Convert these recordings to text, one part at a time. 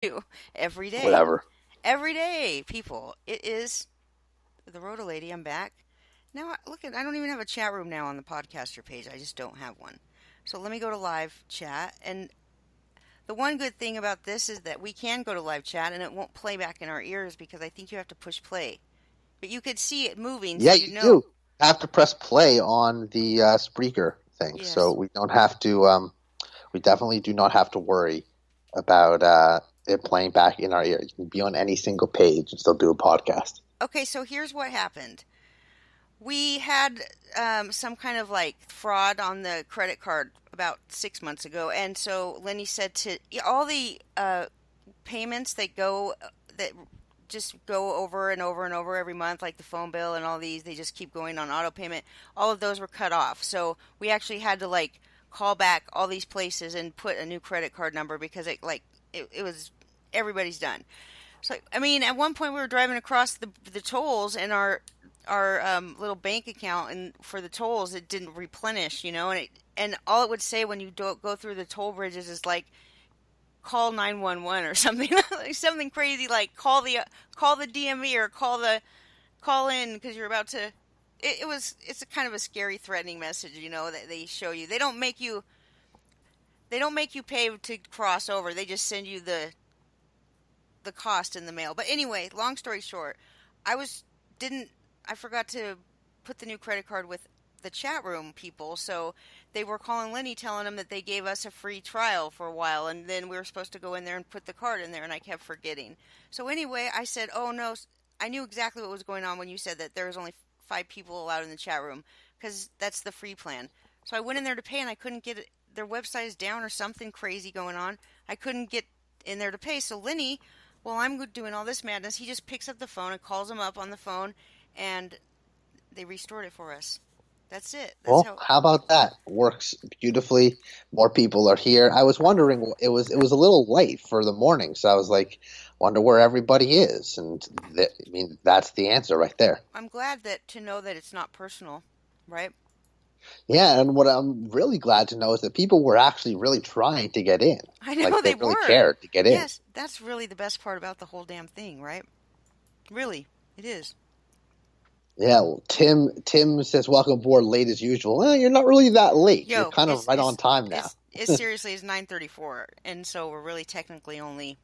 do every day. Whatever. Every day, people. It is the Roto Lady. I'm back. Now, look at, I don't even have a chat room now on the podcaster page. I just don't have one. So let me go to live chat. And the one good thing about this is that we can go to live chat and it won't play back in our ears because I think you have to push play. But you could see it moving, so Yeah, you you do know. have to press play on the Spreaker thing, so Yes. we don't have to. We definitely do not have to worry about it playing back in our ear. You can be on any single page and still do a podcast. Okay, so here's what happened. We had some kind of like fraud on the credit card about 6 months ago, and so Lenny said to yeah, all the payments that go that just go over and over and over every month, like the phone bill and all these, they just keep going on auto payment. All of those were cut off, so we actually had to like call back all these places and put a new credit card number because it was everybody's done. So I mean, at one point we were driving across the tolls, and our little bank account and for the tolls it didn't replenish, and all it would say when you do go through the toll bridges is like call 911 or something like something crazy like call the DMV or call in because you're about to. It's a kind of a scary, threatening message, that they show you. They don't make you pay to cross over. They just send you the cost in the mail. But anyway, long story short, I was didn't I forgot to put the new credit card with the chat room people, so they were calling Lenny telling them that they gave us a free trial for a while and then we were supposed to go in there and put the card in there and I kept forgetting. So anyway, I said, "Oh no, I knew exactly what was going on when you said that there was only 5 people allowed in the chat room because that's the free plan." So I went in there to pay and I couldn't get it. Their website is down or something crazy going on. I couldn't get in there to pay. So Lenny, while I'm doing all this madness, he just picks up the phone and calls them up on the phone, and they restored it for us. That's it. That's Well, how. how about that? Works beautifully. More people are here. I was wondering, it was a little late for the morning, so I was like, wonder where everybody is, and I mean that's the answer right there. I'm glad that to know that it's not personal, right? Yeah, and what I'm really glad to know is that people were actually really trying to get in. I Like know they they really were. cared to get in. Yes, that's really the best part about the whole damn thing, right? Really, it is. Yeah, well, Tim says welcome aboard late as usual. Well, you're not really that late. You're Yo, kind of it's right on it's time now. it's seriously it's 9:34, and so we're really technically only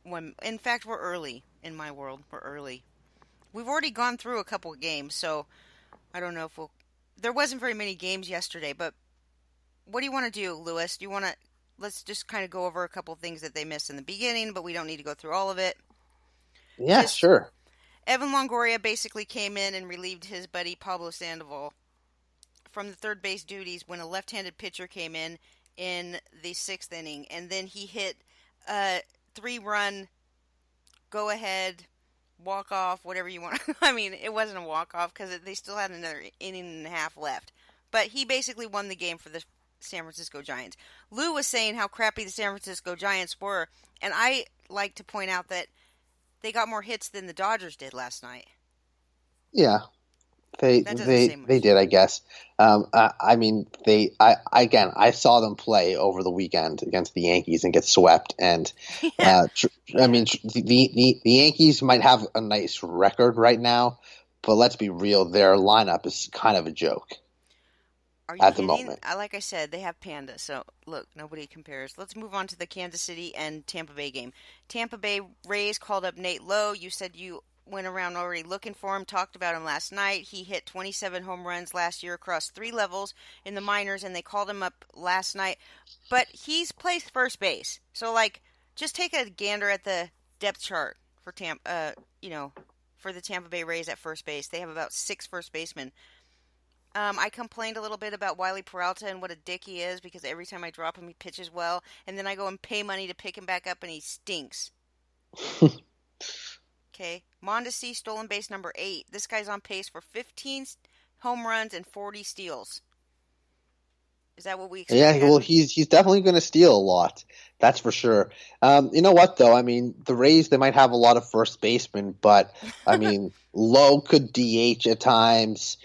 when. In fact, we're early in my world. We're early. We've already gone through a couple of games, so I don't know if we'll. There wasn't very many games yesterday, but what do you want to do, Lewis? Do you want to? Let's just kind of go over a couple of things that they missed in the beginning, but we don't need to go through all of it. Yeah, Just sure. Evan Longoria basically came in and relieved his buddy Pablo Sandoval from the third base duties when a left-handed pitcher came in the sixth inning, and then he hit a three-run go-ahead walk off, whatever you want. I mean, it wasn't a walk off because they still had another inning and a half left. But he basically won the game for the San Francisco Giants. Lou was saying how crappy the San Francisco Giants were, and I like to point out that they got more hits than the Dodgers did last night. Yeah, they That doesn't say they they much. did, I guess. I mean, again, I saw them play over the weekend against the Yankees and get swept. And Yeah, tr I yeah. mean, the Yankees might have a nice record right now, but let's be real, their lineup is kind of a joke Are you at the kidding? moment. Like I said, they have Panda, so look, nobody compares. Let's move on to the Kansas City and Tampa Bay game. Tampa Bay Rays called up Nate Lowe. You said you went around already looking for him, talked about him last night. He hit 27 home runs last year across 3 levels in the minors, and they called him up last night. But he's plays first base, so like, just take a gander at the depth chart for for the Tampa Bay Rays at first base. They have about 6 first basemen. I complained a little bit about Wiley Peralta and what a dick he is because every time I drop him, he pitches well, and then I go and pay money to pick him back up, and he stinks. Okay, Mondesi, stolen base number 8. This guy's on pace for 15 home runs and 40 steals. Is that what we expect Yeah, out of well, him? he's definitely going to steal a lot. That's for sure. You know what, though? I mean, the Rays, they might have a lot of first basemen, but I mean, Lowe could DH at times.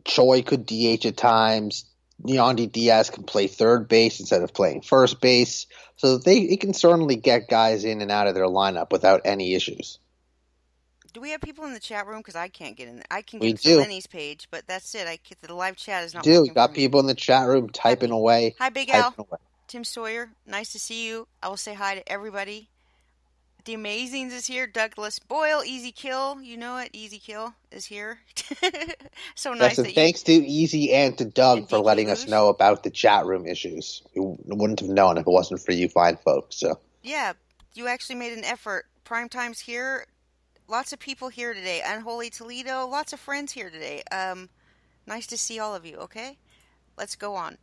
Choi could DH at times. Yandy Diaz can play third base instead of playing first base. So it can certainly get guys in and out of their lineup without any issues. Do we have people in the chat room? Because I can't get in. I can We get to do. Lenny's page, but that's it. The live chat is We not do. We working for got me. people in the chat room Hi, typing away, hi, Big typing Al, away. Tim Sawyer. Nice to see you. I will say hi to everybody. The Amazings is here. Douglas Boyle, Easy Kill. You know it. Easy Kill is here. So Yes, nice and that you thanks to Easy and to Doug and for DK letting us Luge. know about the chat room issues. We wouldn't have known if it wasn't for you fine folks. So Yeah, you actually made an effort. Prime time's here. Lots of people here today. Unholy Toledo. Lots of friends here today. Nice to see all of you. Okay, let's go on.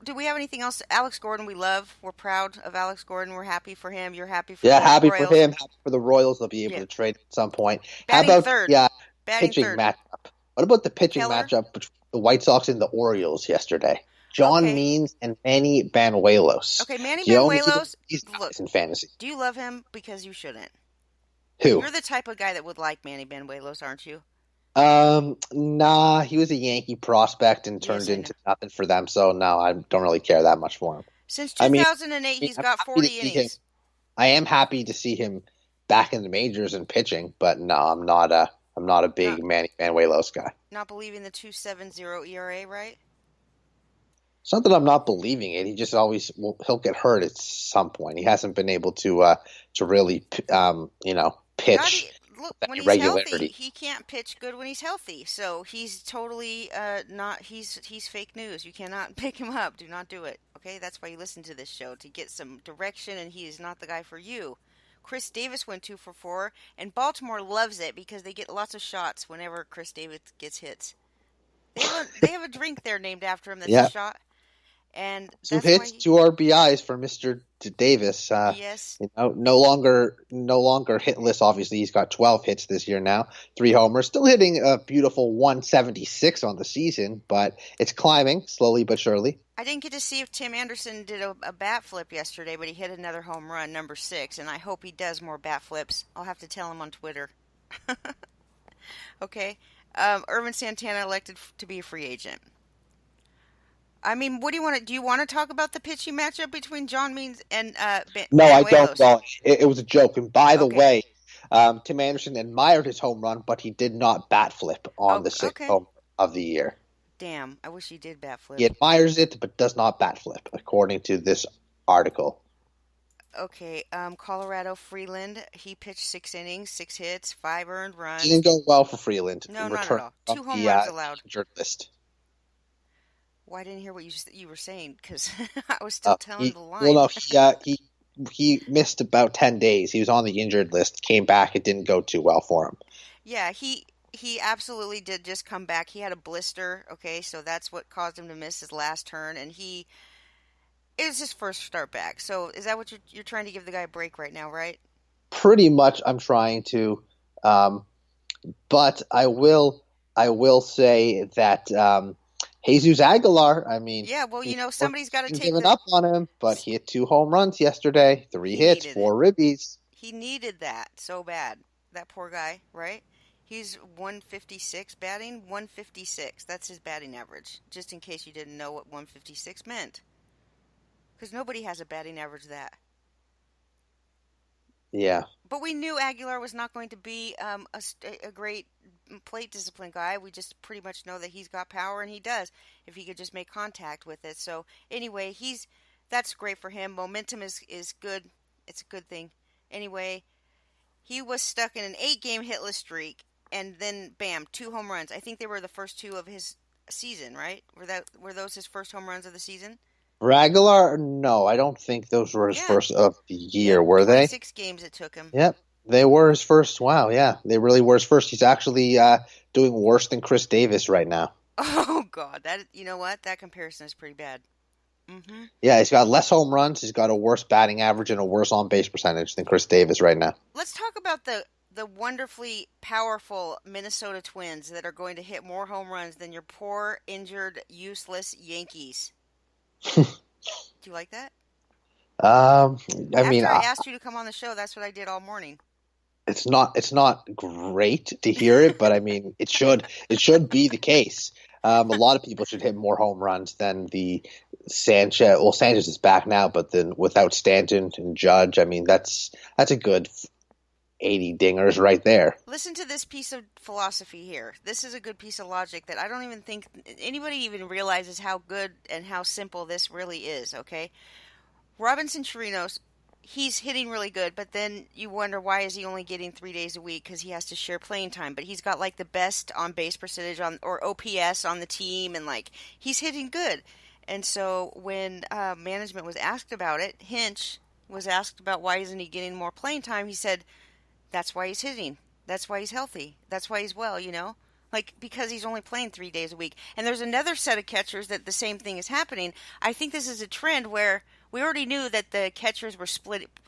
Do we have anything else? Alex Gordon, we love. We're proud of Alex Gordon. We're happy for him. You're happy for yeah, the happy for Royals. him. Happy for the Royals. They'll be able Yeah, to trade at some point. How batting about third. the Batting pitching third. matchup? What about the pitching Keller. matchup between the White Sox and the Orioles yesterday? John Okay. Means and Manny Banuelos. Okay, Manny Do you own either of Banuelos. these Look, guys in fantasy? do you love him? Because you shouldn't. Who? You're the type of guy that would like Manny Banuelos, aren't you? Nah, he was a Yankee prospect and Yes, turned I know. into nothing for them. So no, I don't really care that much for him. Since I mean, 2008, he's I'm got happy to 40 see him. innings. I am happy to see him back in the majors and pitching, but no, I'm not a Not big Manny Manuelos guy. not believing the 2.70 ERA, right? It's not that I'm not believing it. He just always he'll get hurt at some point. He hasn't been able to really Not pitch look with when any he's healthy, regularity. he can't pitch good when he's healthy. So he's totally not. He's fake news. You cannot pick him up. Do not do it. Okay, that's why you listen to this show to get some direction. And he is not the guy for you. Chris Davis went 2 for 4, and Baltimore loves it because they get lots of shots whenever Chris Davis gets hits. They have a drink there named after him that's a Yeah, shot, and two that's why hits, two RBIs for Mister Davis. yes. No longer hitless. Obviously, he's got 12 hits this year now, 3 homers. Still hitting a beautiful 176 on the season, but it's climbing slowly but surely. I didn't get to see if Tim Anderson did a bat flip yesterday, but he hit another home run, number 6, and I hope he does more bat flips. I'll have to tell him on Twitter. Okay. Irvin Santana elected to be a free agent. I mean, what do you want to? Do you want to talk about the pitching matchup between John Means and No, I don't Banuelos? know. It was a joke. And by the Okay. way, Tim Anderson admired his home run, but he did not bat flip on Oh, the sixth okay. home of the year. Damn. I wish he did bat He flip. admires it, but does not bat flip, according to this article. Okay. Colorado Freeland. He pitched 6 innings, 6 hits, 5 earned runs. Didn't go well for Freeland No, in not at return all. from 2 home the runs allowed. injured list. Well, I didn't hear what you were saying because I was still telling He the well, line. no, he missed about 10 days. He was on the injured list. Came back. It didn't go too well for him. Yeah, he absolutely did just come back. He had a blister, okay, so that's what caused him to miss his last turn, and it was his first start back. So is that what you're trying to give the guy a break right now, right? Pretty much, I'm trying to, um, but I will say that Jesus Aguilar. I mean, Yeah, well, we're somebody's got to take giving the. up on him, but he hit 2 home runs yesterday, three He hits, needed it. 4 ribbies. He needed that so bad. That poor guy, right? He's 156 batting, 156. That's his batting average. Just in case you didn't know what 156 meant, because nobody has a batting average that. Yeah. But we knew Aguilar was not going to be a great plate discipline guy. We just pretty much know that he's got power, and he does if he could just make contact with it. So anyway, that's great for him. Momentum is good. It's a good thing. Anyway, he was stuck in an 8-game hitless streak, and then bam, 2 home runs. I think they were the first two of his season, right? Were those his first home runs of the season? For Aguilar, no, I don't think those were his Yeah. first of the Yep. year, were they? 26 games it took him. Yep, they were his first. Wow, yeah, they really were his first. He's actually doing worse than Chris Davis right now. Oh God, you know what? That comparison is pretty bad. Hmm. Yeah, he's got less home runs. He's got a worse batting average and a worse on base percentage than Chris Davis right now. Let's talk about the wonderfully powerful Minnesota Twins that are going to hit more home runs than your poor, injured, useless Yankees. Do you like that? Um, I mean, After I asked you to come on the show, that's what I did all morning. it's not great to hear it, but I mean, it should be the case. A lot of people should hit more home runs than the Sanchez. Well, Sanchez is back now, but then without Stanton and Judge, I mean that's a good 80 dingers right there. Listen to this piece of philosophy here. This is a good piece of logic that I don't even think anybody even realizes how good and how simple this really is, okay? Robinson Chirinos, he's hitting really good, but then you wonder why is he only getting 3 days a week because he has to share playing time. But he's got like the best on base percentage on or OPS on the team, and like he's hitting good. And so when management was asked about it, Hinch was asked about why isn't he getting more playing time. He said that's why he's hitting. That's why he's healthy. That's why he's well, you know? Like, because he's only playing 3 days a week. And there's another set of catchers that the same thing is happening. I think this is a trend where we already knew that the catchers were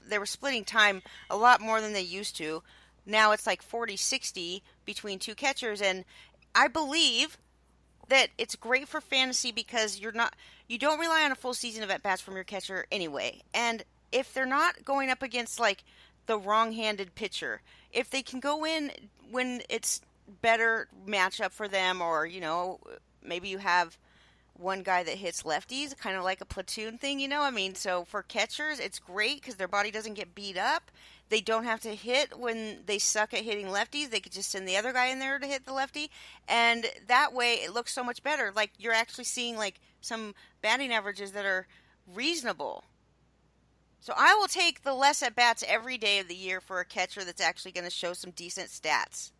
they were splitting time a lot more than they used to. Now it's like 40-60 between two catchers. And I believe that it's great for fantasy because you don't rely on a full season of at bats from your catcher anyway. And if they're not going up against like the wrong-handed pitcher, if they can go in when it's better matchup for them, or maybe you have one guy that hits lefties, kind of like a platoon thing, I mean, so for catchers, it's great because their body doesn't get beat up. They don't have to hit when they suck at hitting lefties. They could just send the other guy in there to hit the lefty. And that way it looks so much better. Like you're actually seeing like some batting averages that are reasonable. So I will take the less at bats every day of the year for a catcher that's actually going to show some decent stats.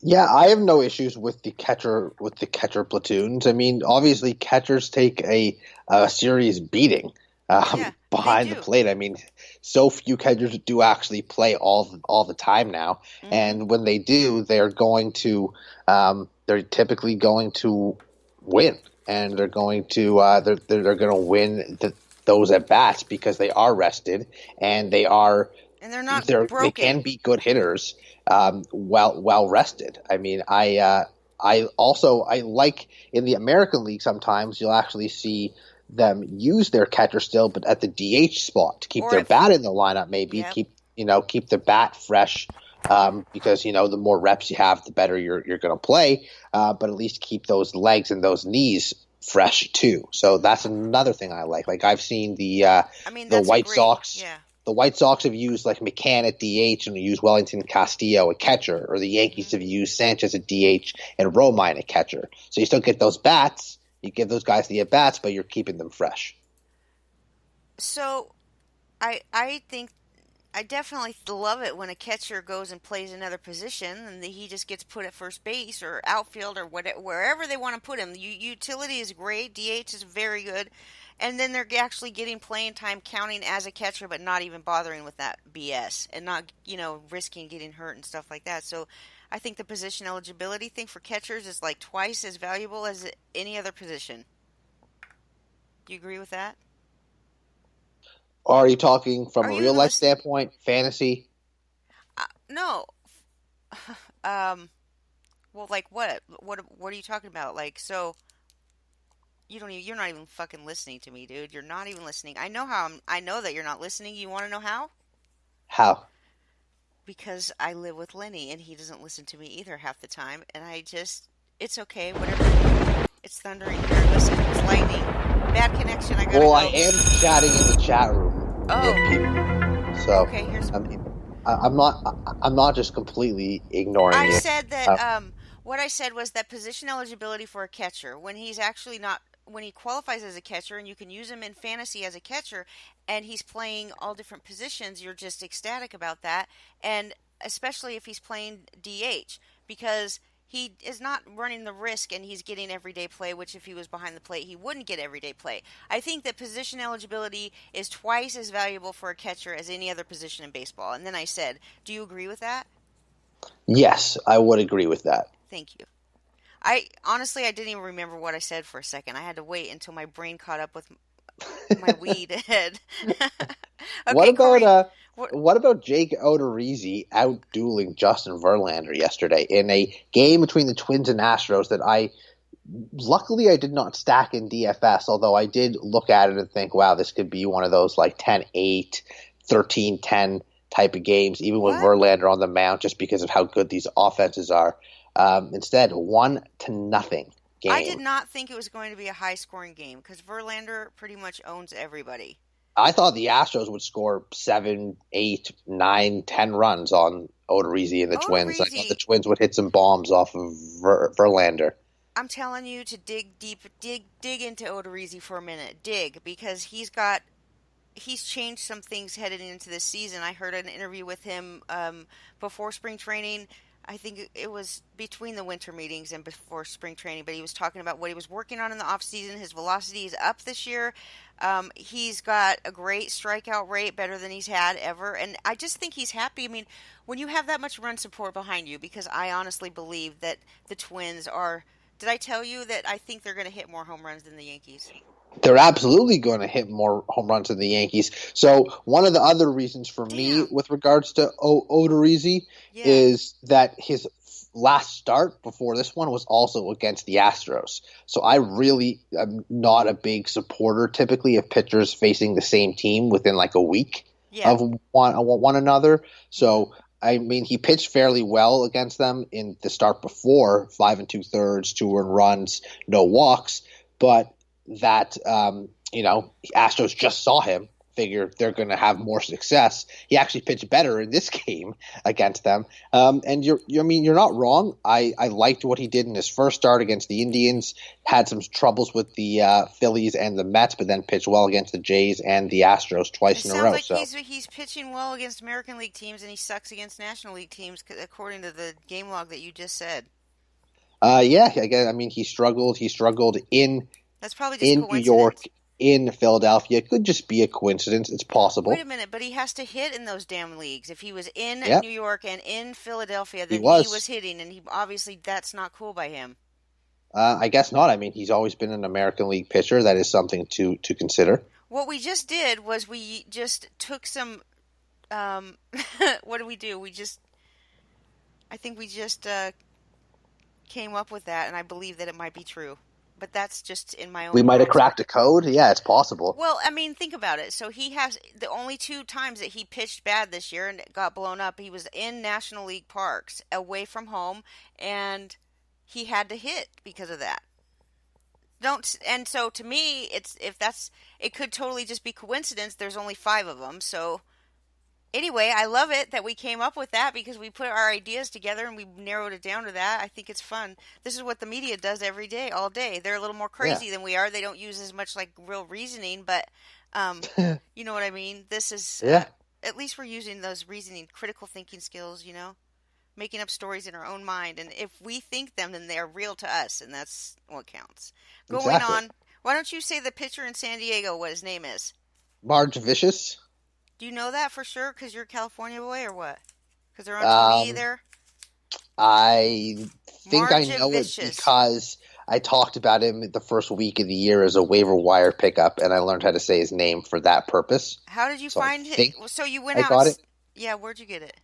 Yeah, I have no issues with the catcher platoons. I mean, obviously catchers take a serious beating Yeah, they behind the do. plate. I mean, so few catchers do actually play all the time now, Hmm. and when they do, they're typically going to win, and they're going to win those at bats because they are rested and And they're not they can broken. be good hitters well rested. I mean, I like in the American League sometimes you'll actually see them use their catcher still, but at the DH spot to keep Or their at, bat in the lineup. Maybe yep. keep the bat fresh. Because the more reps you have, the better you're going to play. But at least keep those legs and those knees fresh too. So that's another thing I like. Like I've seen I mean, the that's a White great, Sox. yeah. The White Sox have used like McCann at DH and use Wellington Castillo at catcher, or the Yankees Hmm. have used Sanchez at DH and Romine at catcher. So you still get those bats. You give those guys the at bats, but you're keeping them fresh. So I think I definitely love it when a catcher goes and plays another position and he just gets put at first base or outfield or whatever, wherever they want to put him. Utility is great, DH is very good, and then they're actually getting playing time counting as a catcher, but not even bothering with that BS and not risking getting hurt and stuff like that. So I think the position eligibility thing for catchers is like twice as valuable as any other position. Do you agree with that? Are you talking from Are a you real even life listening? standpoint, fantasy? No. Um. Well, like what? What are you talking about? Like, so you're not even fucking listening to me, dude. You're not even listening. I know that you're not listening. You want to know how? How? Because I live with Lenny and he doesn't listen to me either half the time. And it's okay. Whatever. It's thundering here. Listen, it's lightning. Bad connection. I gotta Well, I go. am chatting in the chat room with Oh, people, so okay. I mean, I'm not just completely ignoring I you. said that Uh, what I said was that position eligibility for a catcher when he's actually not when he qualifies as a catcher and you can use him in fantasy as a catcher and he's playing all different positions, you're just ecstatic about that, and especially if he's playing DH because he is not running the risk and he's getting everyday play, which if he was behind the plate he wouldn't get everyday play. I think that position eligibility is twice as valuable for a catcher as any other position in baseball. And then I said, do you agree with that? yes, I would agree with that. Thank you. I honestly I didn't even remember what I said for a second. I had to wait until my brain caught up with my weed head. What Okay, about Corey. What? Jake Odorizzi out dueling Justin Verlander yesterday in a game between the Twins and Astros that I luckily I did not stack in DFS, although I did look at it and think, wow, this could be one of those like 10-8, 13-10 type of games, even with What? Verlander on the mound, just because of how good these offenses are. Instead, 1-0 I did game. not think it was going to be a high scoring game because Verlander pretty much owns everybody. I thought the Astros would score 7, 8, 9, 10 runs on Odorizzi and the Twins. I thought the Odorizzi, Twins would hit some bombs off of Verlander. I'm telling you to dig deep, dig into Odorizzi for a minute. Dig, because he's changed some things headed into this season. I heard an interview with him before spring training. I think it was between the winter meetings and before spring training, but he was talking about what he was working on in the off season. His velocity is up this year. He's got a great strikeout rate, better than he's had ever, and I just think he's happy. I mean, when you have that much run support behind you, because I honestly believe that the Twins are. Did I tell you that I think they're going to hit more home runs than the Yankees? They're absolutely going to hit more home runs than the Yankees. So one of the other reasons for me Damn. with regards to Odorizzi Yeah. is that his last start before this one was also against the Astros. So I really am not a big supporter typically of pitchers facing the same team within like a week Yeah. of one another. Hmm. So I mean, he pitched fairly well against them in the start before 5 2/3, 2 earned runs, no walks, but that Astros just saw him, figured they're going to have more success. He actually pitched better in this game against them. And you're not wrong. I liked what he did in his first start against the Indians. Had some troubles with the Phillies and the Mets, but then pitched well against the Jays and the Astros It twice in a sounds row. like So he's pitching well against American League teams and he sucks against National League teams, according to the game log that you just said. yeah, again, I mean, he struggled. He struggled That's probably just in New York, coincidence. in Philadelphia. It could just be a coincidence. It's Wait a possible. minute, but he has to hit in those damn leagues. If he was in Yeah, New York and in Philadelphia, he then he was was. hitting, and he obviously that's not cool by him. I guess not. I mean, he's always been an American League pitcher. That is something to consider. What we just did was we just took some. What did we do? I think we just came up with that, and I believe that it might be true. But that's just in my We own might have world. cracked a code. Yeah, it's possible. Well, I mean, think about it. So he has the only two times that he pitched bad this year and got blown up. He was in National League parks, away from home, and he had to hit because of that. Don't and so to me, it's if that's it could totally just be coincidence. There's only five of them, so anyway, I love it that we came up with that because we put our ideas together and we narrowed it down to that. I think it's fun. This is what the media does every day, all day. They're a little more Yeah. crazy than we are. They don't use as much like real reasoning, but um, you know what I mean. This is Yeah, at least we're using those reasoning, critical thinking skills. Making up stories in our own mind, and if we think them, then they are real to us, and that's what counts. Going exactly. on. Why don't you say the pitcher in San Diego what his name is? Marge Vicious. Do you know that for sure? Because you're a California boy, or what? Because they're on TV Um, there. I think I know it Margevicious. because I talked about him the first week of the year as a waiver wire pickup, and I learned how to say his name for that purpose. How did you So I find it? think So you went I out and got it. yeah, where'd you get it?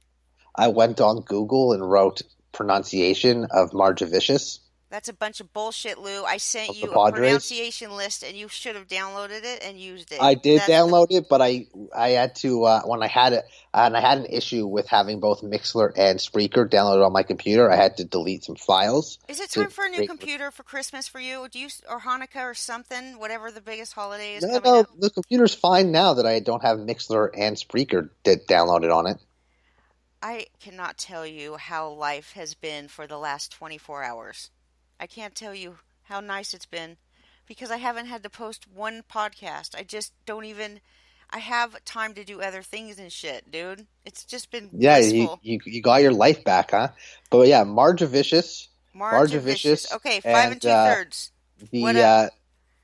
I went on Google and wrote pronunciation of Margevicius That's a bunch of bullshit, Lou. I sent of the you a Padres. pronunciation list, and you should have downloaded it and used it. I did That's the. download it, but I had to when I had it, and I had an issue with having both Mixler and Spreaker downloaded on my computer. I had to delete some files Is it to time for a new make. computer for Christmas for you? Do you or Hanukkah or something? Whatever the biggest holiday is No, coming no, up. the computer's fine now that I don't have Mixler and Spreaker downloaded on it. I cannot tell you how life has been for the last 24 hours. I can't tell you how nice it's been because I haven't had to post one podcast. I just don't even. I have time to do other things and shit, dude. It's just been Yeah, blissful. you got your life back, huh? But yeah, Margevicious, Margevicious. Margevicious, Okay, five and and two thirds. What the up?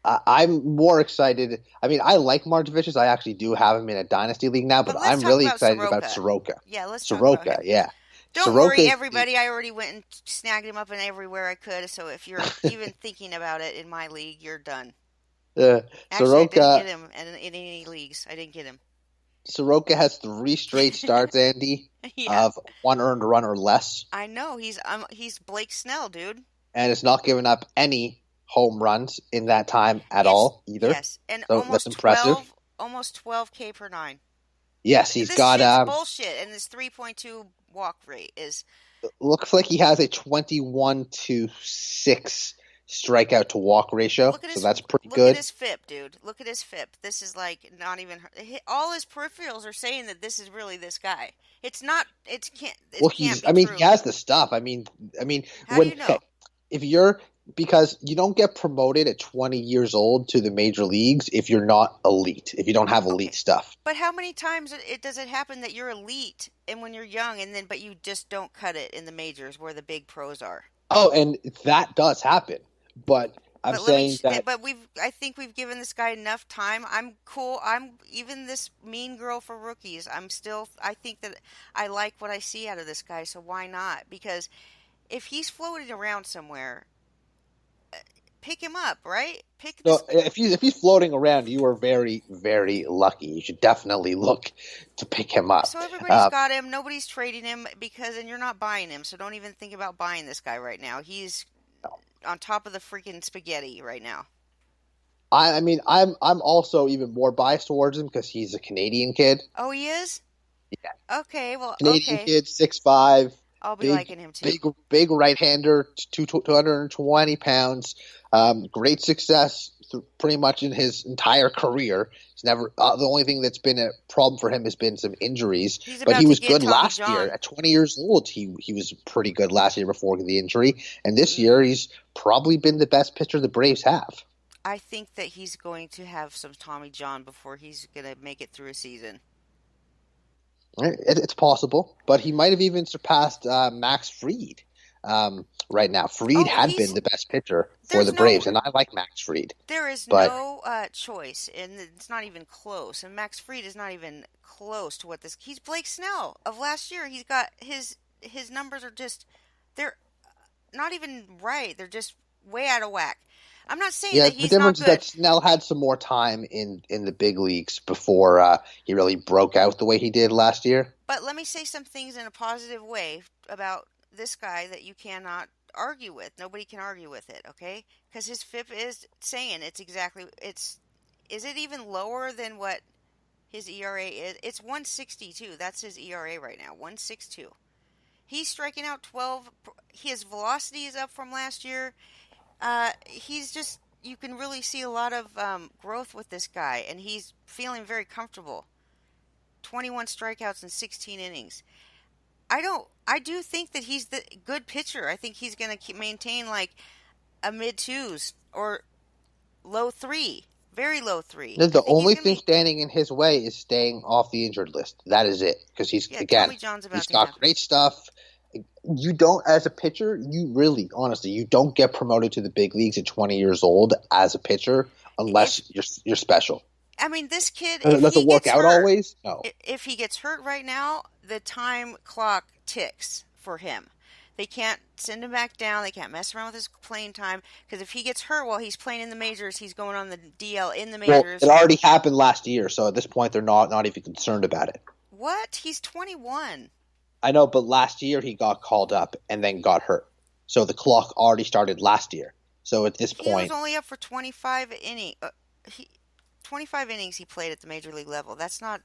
I'm more excited. I mean, I like Margevicious. I actually do have him in a dynasty league now, but But let's I'm talk really about excited about Soroka. Soroka. Yeah, let's talk about Soroka, him. yeah, Don't Soroka worry, is everybody. I already went and snagged him up in everywhere I could. So if you're even thinking about it in my league, you're done. Actually, I didn't Soroka. get him in any leagues. I didn't get him. Soroka has 3 straight starts, Andy, Yeah, of 1 earned run or less, I know. He's Blake Snell, dude. and has not given up any home runs in that time at Yes, all either. yes, and So that's impressive. almost 12K per nine. Yes, he's This got shit's bullshit, and this 3.2 walk rate is. Looks like he has a 21-6 strikeout to walk ratio, Look at so his that's pretty look at good. his FIP, dude. Look at his FIP. This is like not even all his peripherals are saying that this is really this guy. It's not. Well, It can't be he true. has the stuff. How do When you know? if you're because you don't get promoted at 20 years old to the major leagues if you're not elite, if you don't have elite Okay, stuff. but how many times does it happen that you're elite and when you're young and then but you just don't cut it in the majors where the big pros are? Oh, and that does happen. But I'm But let me. saying that But we've. I think we've given this guy enough time. I'm cool. I'm even this mean girl for rookies. I'm still. I think that I like what I see out of this guy. So why not? Because if he's floating around somewhere, pick him up. Right? Pick no, this. if he's floating around, you are very, very lucky. You should definitely look to pick him up. So everybody's got him. Nobody's trading him because, and you're not buying him. So don't even think about buying this guy right now. He's on top of the freaking spaghetti right now. I'm also even more biased towards him because he's a Canadian kid. Oh, he is. Yeah. Okay. Well. Canadian Okay. kid, 6'5", I'll be big, liking him too. big right-hander, 220 pounds. Great success pretty much in his entire career. He's never the only thing that's been a problem for him has been some injuries, He's but he about to was get good Tommy last year. John. At 20 years old, he was pretty good last year before the injury, and this Mm, year he's probably been the best pitcher the Braves have. I think that he's going to have some Tommy John before he's going to make it through a season. It's possible, but he might have even surpassed Max Fried right now. Fried Oh, had been the best pitcher for there's the no Braves, and I like Max Fried. there is But no choice, and it's not even close. And Max Fried is not even close to what this. He's Blake Snell of last year. He's got his numbers are just they're not even right. They're just way out of whack. I'm not saying yeah, that the he's not difference is good. that Snell had some more time in the big leagues before he really broke out the way he did last year. But let me say some things in a positive way about this guy that you cannot argue with. Nobody can argue with it, okay? Because his FIP is saying it's exactly it's. Is it even lower than what his ERA is? It's 162. That's his ERA right now. 162. He's striking out 12. His velocity is up from last year. He's just you can really see a lot of growth with this guy, and he's feeling very comfortable. 21 strikeouts in 16 innings. I do think that he's the good pitcher. I think he's going to keep maintain like a mid twos or low three, very low three. I The think he's only going to thing be. standing in his way is staying off the injured list. That is it, because Yeah, Tommy John's he's about to got happen. great stuff. You don't, as a pitcher, you really, honestly, you don't get promoted to the big leagues at 20 years old as a pitcher If unless you're special. I mean this kid, if Does it he work gets out hurt, always? No. if he gets hurt right now, the time clock ticks for him. They can't send him back down. They can't mess around with his playing time because if he gets hurt while he's playing in the majors, he's going on the DL in the Well, it majors. already happened last year, so at this point they're not even concerned about it. What? He's 21. I know, but last year he got called up and then got hurt. So the clock already started last year. So at this He was point, only up for 25 inning. He 25 innings he played at the major league level. That's not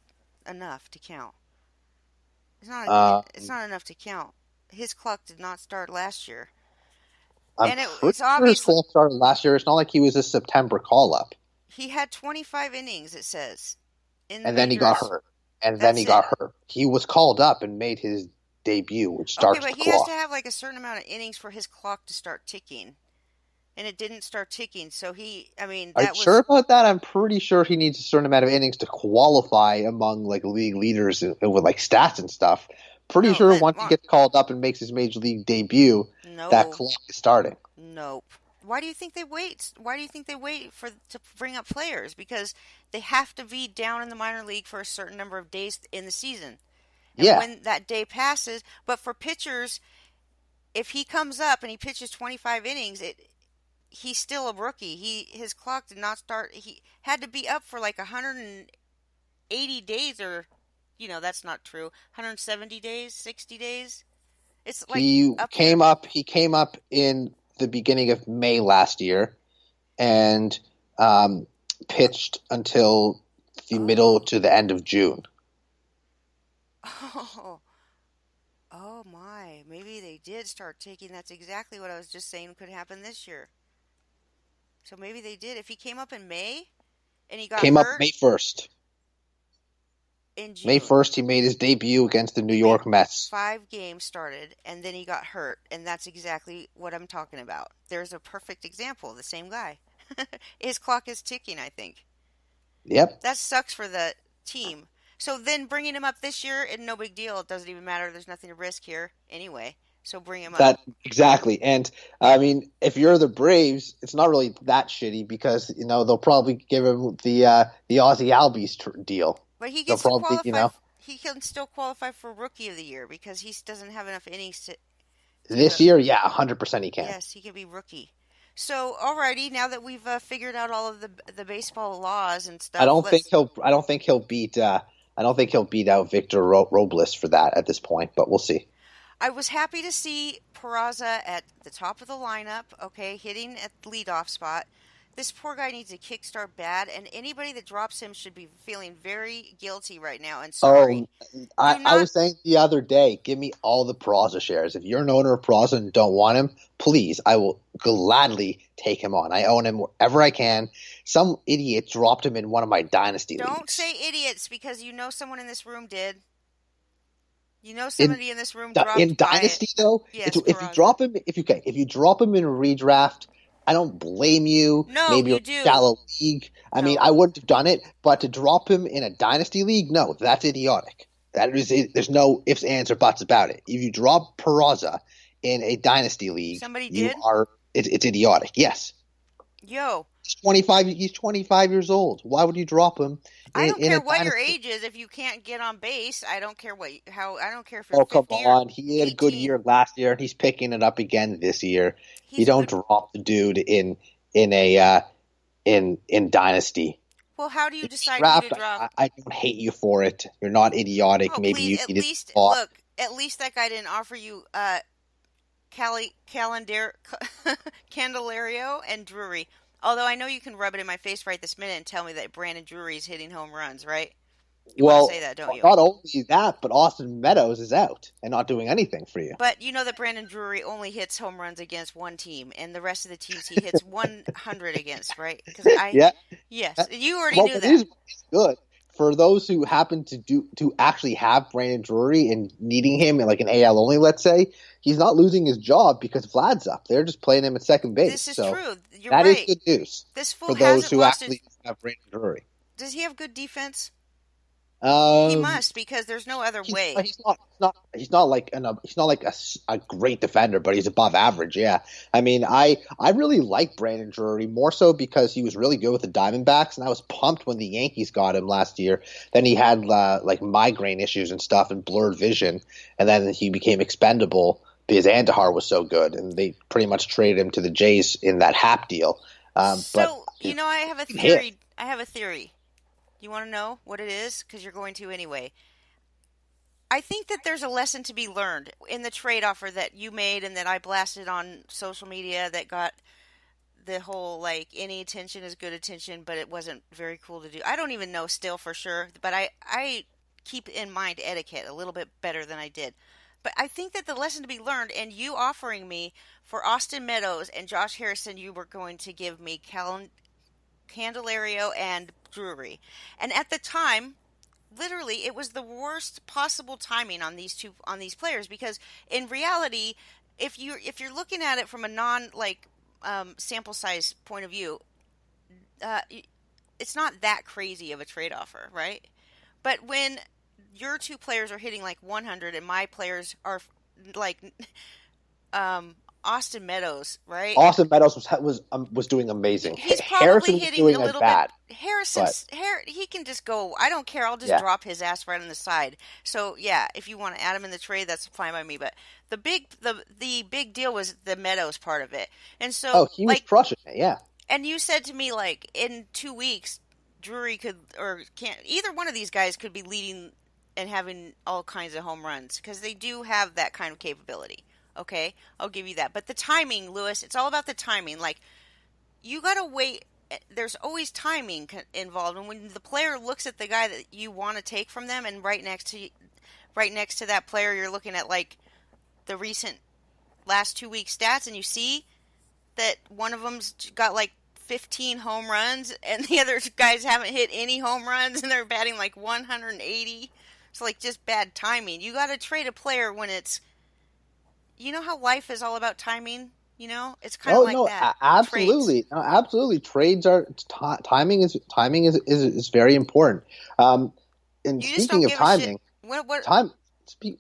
enough to count. um, It's not enough to count. His clock did not start last year, I'm and pretty it's sure his obvious clock started last year. It's not like he was a September call up. he had 25 innings. It says in the And then he got majors. hurt. And then That's he it. got hurt. He was called up and made his debut, which Okay, starts but the he has to clock. have like a certain amount of innings for his clock to start ticking, and it didn't start ticking. So he, I mean, Are you that sure was about that? I'm pretty sure he needs a certain amount of innings to qualify among like league leaders with like stats and stuff. Pretty no. sure once he gets called up and makes his major league debut, that No, clock is starting. nope. Why do you think they wait? Why do you think they wait for to bring up players? Because they have to be down in the minor league for a certain number of days in the season. And Yeah, when that day passes, but for pitchers, if he comes up and he pitches 25 innings, he's still a rookie. His clock did not start. He had to be up for like 180 days or that's not true. 170 days, 60 days. It's like up there. he came up in the beginning of May last year and pitched until the middle Oh. to the end of June. Oh. Oh my, maybe they did start taking. That's exactly what I was just saying could happen this year. So maybe they did. If he came up in May and he got Came up hurt May 1st. in May June, 1st, he made his debut against the New he made York Mets. 5 games started and then he got hurt, and that's exactly what I'm talking about. There's a perfect example. The same guy. His clock is ticking, I think. Yep. That sucks for the team. So then bringing him up this year, and no big deal. It doesn't even matter. There's nothing to risk here anyway. So bring him up. That exactly. And I mean, if you're the Braves, it's not really that shitty because they'll probably give him the Ozzy Albies deal. But he They'll gets to probably qualify. He can still qualify for Rookie of the Year because he doesn't have enough innings this to. year, yeah, 100% he can. Yes, he can be rookie. So, alrighty, now that we've figured out all of the baseball laws and stuff, let's. I don't think he'll beat. I don't think he'll beat out Victor Robles for that at this point, but we'll see. I was happy to see Peraza at the top of the lineup, okay, hitting at the leadoff spot. This poor guy needs a kickstart bad, and anybody that drops him should be feeling very guilty right now and sorry. Oh, Do I not, was saying the other day, give me all the Peraza shares. If you're an owner of Peraza and don't want him, please, I will gladly take him on. I own him wherever I can. Some idiot dropped him in one of my dynasty don't leagues. say idiots because you know someone in this room did. You know In somebody in this room dropped in by it. dynasty though, Yes, if you Peraza. drop him, if you drop him in a redraft, I don't blame you. No, Maybe a you do. shallow league. I mean, No. I wouldn't have done it, but to drop him in a dynasty league, no, that's idiotic. That is, there's no ifs, ands, or buts about it. If you drop Peraza in a dynasty league, Somebody did? it's idiotic. Yes, Yo, 25. He's 25 years old. Why would you drop him I don't in a care what your dynasty? age is if you can't get on base. I don't care I don't care if you're Oh, come 50 or on. He had a good 18. year last year, and he's picking it up again this year. You He's a don't good. drop the dude in a in Dynasty. Well, how do you In decide who to draft, drop? I don't hate you for it. You're not idiotic. Oh, Maybe please, you at needed least a spot. look, at least that guy didn't offer you Calendar Candelario and Drury. Although I know you can rub it in my face right this minute and tell me that Brandon Drury is hitting home runs, right? You want to say Well, that, don't you? not only that, but Austin Meadows is out and not doing anything for you. But you know that Brandon Drury only hits home runs against one team, and the rest of the teams he hits 100 against, right? Yeah. Yes, you already Well, knew that. what is good for those who happen to actually have Brandon Drury and needing him in like an AL only, let's say, he's not losing his job because Vlad's up. They're just playing him at second base. This is So true. You're that is right. good news This for fool those hasn't who lost his. actually have Brandon Drury. Does he have good defense? He Um, must because there's no other he's way. he's not like he's not like a great defender, but he's above average. Yeah, I mean, I really like Brandon Drury more so because he was really good with the Diamondbacks, and I was pumped when the Yankees got him last year. Then he had like migraine issues and stuff and blurred vision, and then he became expendable because Andahar was so good, and they pretty much traded him to the Jays in that Hap deal. But So, I have a he can hit. theory. I have a theory. You want to know what it is? Because you're going to anyway. I think that there's a lesson to be learned in the trade offer that you made and that I blasted on social media that got the whole like any attention is good attention, but it wasn't very cool to do. I don't even know still for sure, but I keep in mind etiquette a little bit better than I did. But I think that the lesson to be learned, and you offering me for Austin Meadows and Josh Harrison, you were going to give me Candelario and Drury. And at the time, literally, it was the worst possible timing on these players because in reality, if you're looking at it from a non like sample size point of view, uh, it's not that crazy of a trade offer, right? But when your two players are hitting like 100 and my players are like um, Austin Meadows, right? Austin Meadows was doing amazing. He's probably Harrison was hitting a doing as little bit. bad, but He can just go. I don't care. I'll just yeah. drop his ass right on the side. So yeah, if you want to add him in the trade, that's fine by me. But the big deal was the Meadows part of it. And Oh, so he was like, crushing it. Yeah. and you said to me like in 2 weeks, Drury could or can't either one of these guys could be leading and having all kinds of home runs because they do have that kind of capability. Okay, I'll give you that. But the timing, Lewis, it's all about the timing. Like you gotta wait. There's always timing involved, and when the player looks at the guy that you want to take from them, and right next to that player, you're looking at like the recent last 2 weeks stats, and you see that one of them's got like 15 home runs, and the other guys haven't hit any home runs, and they're batting like 180. It's like just bad timing. You got to trade a player when it's, you know how life is all about timing. It's kind of Oh like no, that with trades. absolutely, no, absolutely. Trades are timing is very important. Um, and You just speaking don't of give a shit. timing, What? time.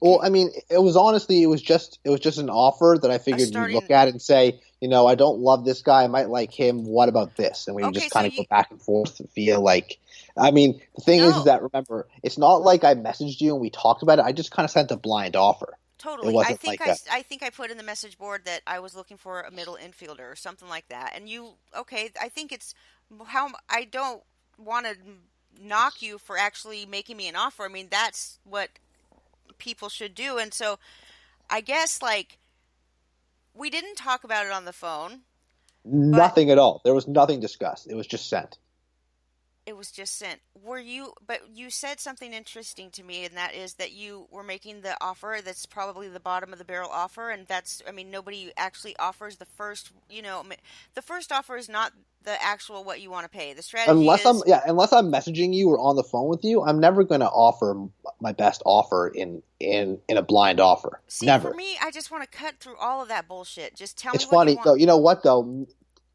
Well, Okay, I mean, it was honestly, it was just an offer that I a figured you'd look starting. at and say, I don't love this guy. I might like him. What about this? And we would Okay, just so kind of go you back and forth via like. I mean, the thing is no. that remember, it's not like I messaged you and we talked about it. I just kind of sent a blind offer. It Totally. wasn't like a. I think I put in the message board that I was looking for a middle infielder or something like that. And you okay, I think it's how I don't want to knock you for actually making me an offer. I mean, that's what people should do. And so I guess like we didn't talk about it on the phone, but Nothing at all. There was nothing discussed. It was just sent. it was just sent. But you said something interesting to me, and that is that you were making the offer that's probably the bottom of the barrel offer, and I mean, nobody actually offers the first, the first offer is not the actual what you want to pay. The strategy is, Unless I'm messaging you or on the phone with you, I'm never going to offer my best offer in a blind offer. see, for Never. me, I just want to cut through all of that bullshit. Just tell It's me what you funny want. though. You know what though?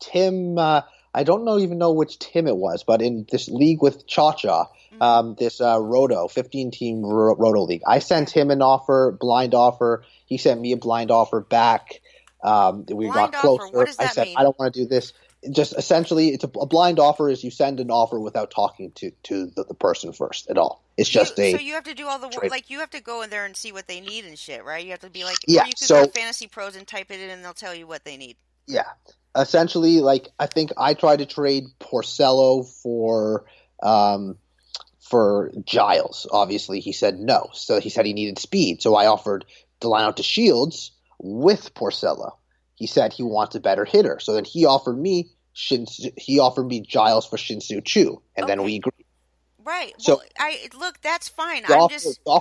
Tim, I don't know even know which Tim it was, but in this league with Cha Cha, Hmm. this Roto 15 team Roto league, I sent Yeah. him an offer, blind offer. He sent me a blind offer back. We got Blind offer, what closer. does I that said I mean? don't want to do this. Just essentially, a blind offer is you send an offer without talking to the person first at all. It's just So a you have to do all the work, trade. like you have to go in there and see what they need and shit, right? You have to be like, or Yeah. you could go to So Fantasy Pros and type it in, and they'll tell you what they need. yeah, essentially, like I think I tried to trade Porcello um, for Giles. Obviously, he said no. So he said he needed speed. So I offered Delano to Shields with Porcello. He said he wants a better hitter. So then he offered me Giles for Shinsu Chu, and then we Okay. agreed. Right. So Well, I look, that's fine. the I'm offer just the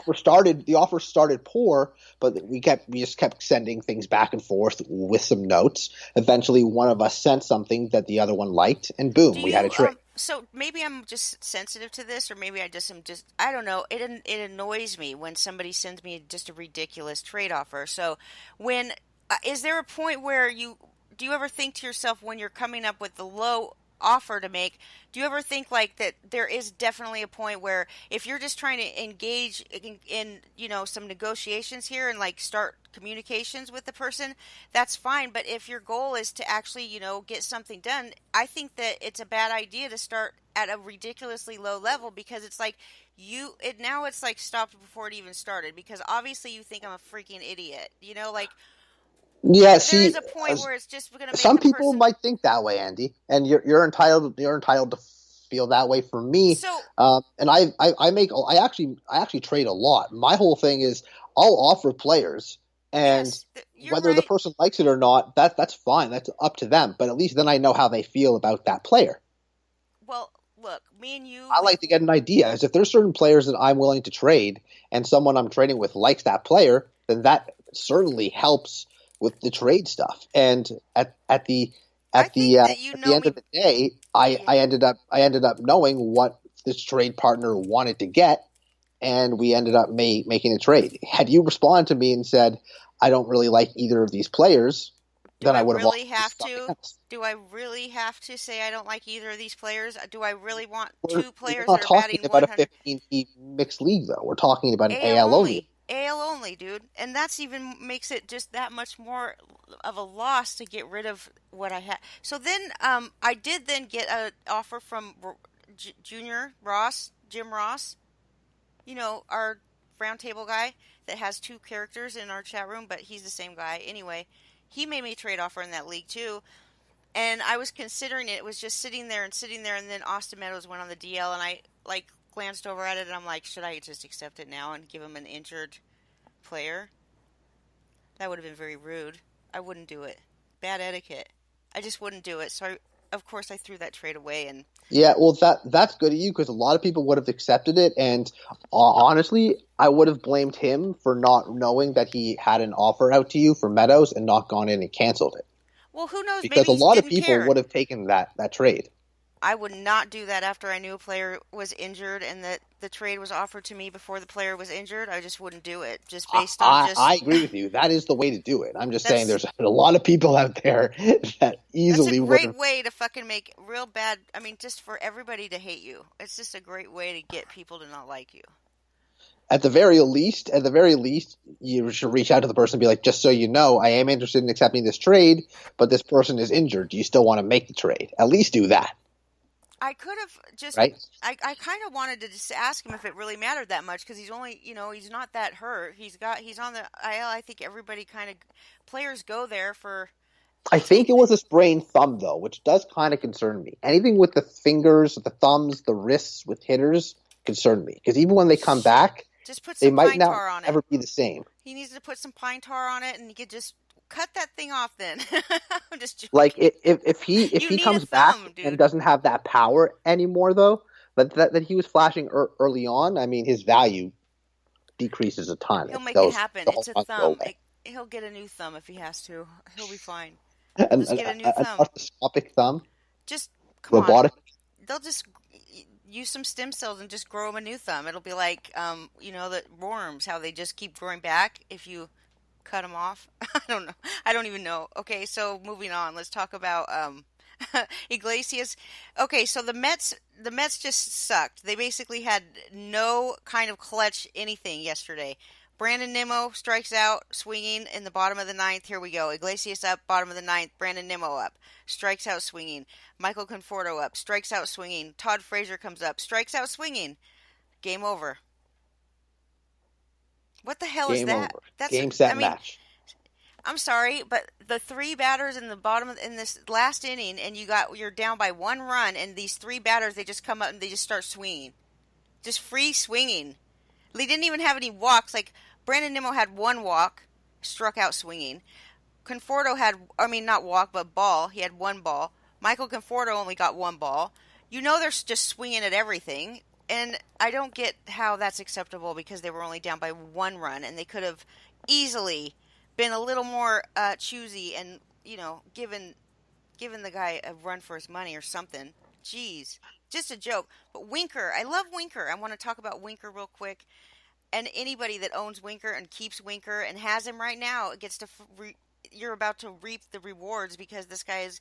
offer started poor, but we just kept sending things back and forth with some notes. Eventually, one of us sent something that the other one liked, and do boom, we had a you trade. so maybe I'm just sensitive to this, or maybe I just am just I don't know. It annoys me when somebody sends me just a ridiculous trade offer. So when is there a point where you do you ever think to yourself when you're coming up with the low offer to make, do you ever think like that there is definitely a point where if you're just trying to engage in some negotiations here and like start communications with the person, that's fine. But if your goal is to actually get something done, I think that it's a bad idea to start at a ridiculously low level, because it's like it's like stopped before it even started, because obviously you think I'm a freaking idiot, like Yeah, there is see, a point where it's just going to make some the people person. might think that way, Andy, and you're entitled to feel that way. For me, So and I actually trade a lot. My whole thing is I'll offer players, and yes, you're whether the right. person likes it or not, that's fine. That's up to them. But at least then I know how they feel about that player. Well, look, me and you, I like to get an idea. As if there's certain players that I'm willing to trade, and someone I'm trading with likes that player, then that certainly helps with the trade stuff. And at the I at the think uh, that you at the know end of me. the day, Yeah, I, yeah. I ended up knowing what this trade partner wanted to get, and we ended up making a trade. Had you responded to me and said, "I don't really like either of these players," Do then I I would have offered really you have something to? else. Do I really have to say I don't like either of these players? Do I really want two We're players that not are talking batting about a 100? 15 team mixed league, though. We're talking about an AL AL only. only. AL only, dude. And that's even makes it just that much more of a loss to get rid of what I had. So then I did then get an offer from Junior Ross, Jim Ross, our roundtable guy that has two characters in our chat room, but he's the same guy. Anyway, he made me a trade offer in that league too. And I was considering it. It was just sitting there and sitting there, and then Austin Meadows went on the DL, and I like glanced over at it, and I'm like, should I just accept it now and give him an injured player? That would have been very rude. I wouldn't do it. Bad etiquette. I just wouldn't do it. So of course I threw that trade away. And Yeah, well, that's good of you because a lot of people would have accepted it, and honestly, I would have blamed him for not knowing that he had an offer out to you for Meadows and not gone in and canceled it well, who knows? because Maybe a he lot of didn't people care. would have taken that trade. I would not do that after I knew a player was injured and that the trade was offered to me before the player was injured. I just wouldn't do it, just I, based on I just I agree with you. That is the way to do it. I'm just saying that's there's a lot of people out there that that's a easily would great have. way to fucking make real bad. I mean, just for everybody to hate you. It's just a great way to get people to not like you. At the very least, you should reach out to the person and be like, just so you know, I am interested in accepting this trade, but this person is injured. Do you still want to make the trade? At least do that, I could have just. right? I kind of wanted to just ask him if it really mattered that much because he's only, he's not that hurt. He's on the IL. I think everybody kind of players go there for I until think it was a sprained thumb though, which does kind of concern me. Anything with the fingers, the thumbs, the wrists with hitters concern me because even when they come shit. back, Just put they some might pine not tar on it. ever be the same. He needs to put some pine tar on it, and he could just cut that thing off. Then I'm just Like joking. if he if You he need a comes back thumb, and dude. doesn't have that power anymore though, but that he was flashing early on, I mean his value decreases a ton. He'll It make it goes happen. the whole It's a ton go thumb. away. He'll get a new thumb if he has to. He'll be fine. He'll An, just an, get a new an thumb. arthroscopic thumb, Just come on. robotic. They'll just use some stem cells and just grow him a new thumb. It'll be like, the worms, how they just keep growing back if you cut them off. I don't know. I don't even know. Okay, so moving on. Let's talk about Iglesias. Okay, so the Mets just sucked. They basically had no kind of clutch anything yesterday. Brandon Nimmo strikes out, swinging in the bottom of the ninth. Here we go. Iglesias up, bottom of the ninth. Brandon Nimmo up, strikes out, swinging. Michael Conforto up, strikes out, swinging. Todd Frazier comes up, strikes out, swinging. Game over. What the hell is Game that? over. That's, Game I set mean, match. I'm sorry, but the three batters in the bottom in this last inning, and you're down by 1 run, and these three batters they just come up and they just start swinging, just free swinging. They didn't even have any walks. Like Brandon Nimmo had one walk, struck out swinging. Conforto had, I mean, not walk, but ball. He had one ball. Michael Conforto only got one ball. They're just swinging at everything. And I don't get how that's acceptable because they were only down by 1 run and they could have easily been a little more choosy and, given the guy a run for his money or something. Jeez. Just a joke. But Winker, I love Winker. I want to talk about Winker real quick. And anybody that owns Winker and keeps Winker and has him right now gets to you're about to reap the rewards because this guy is.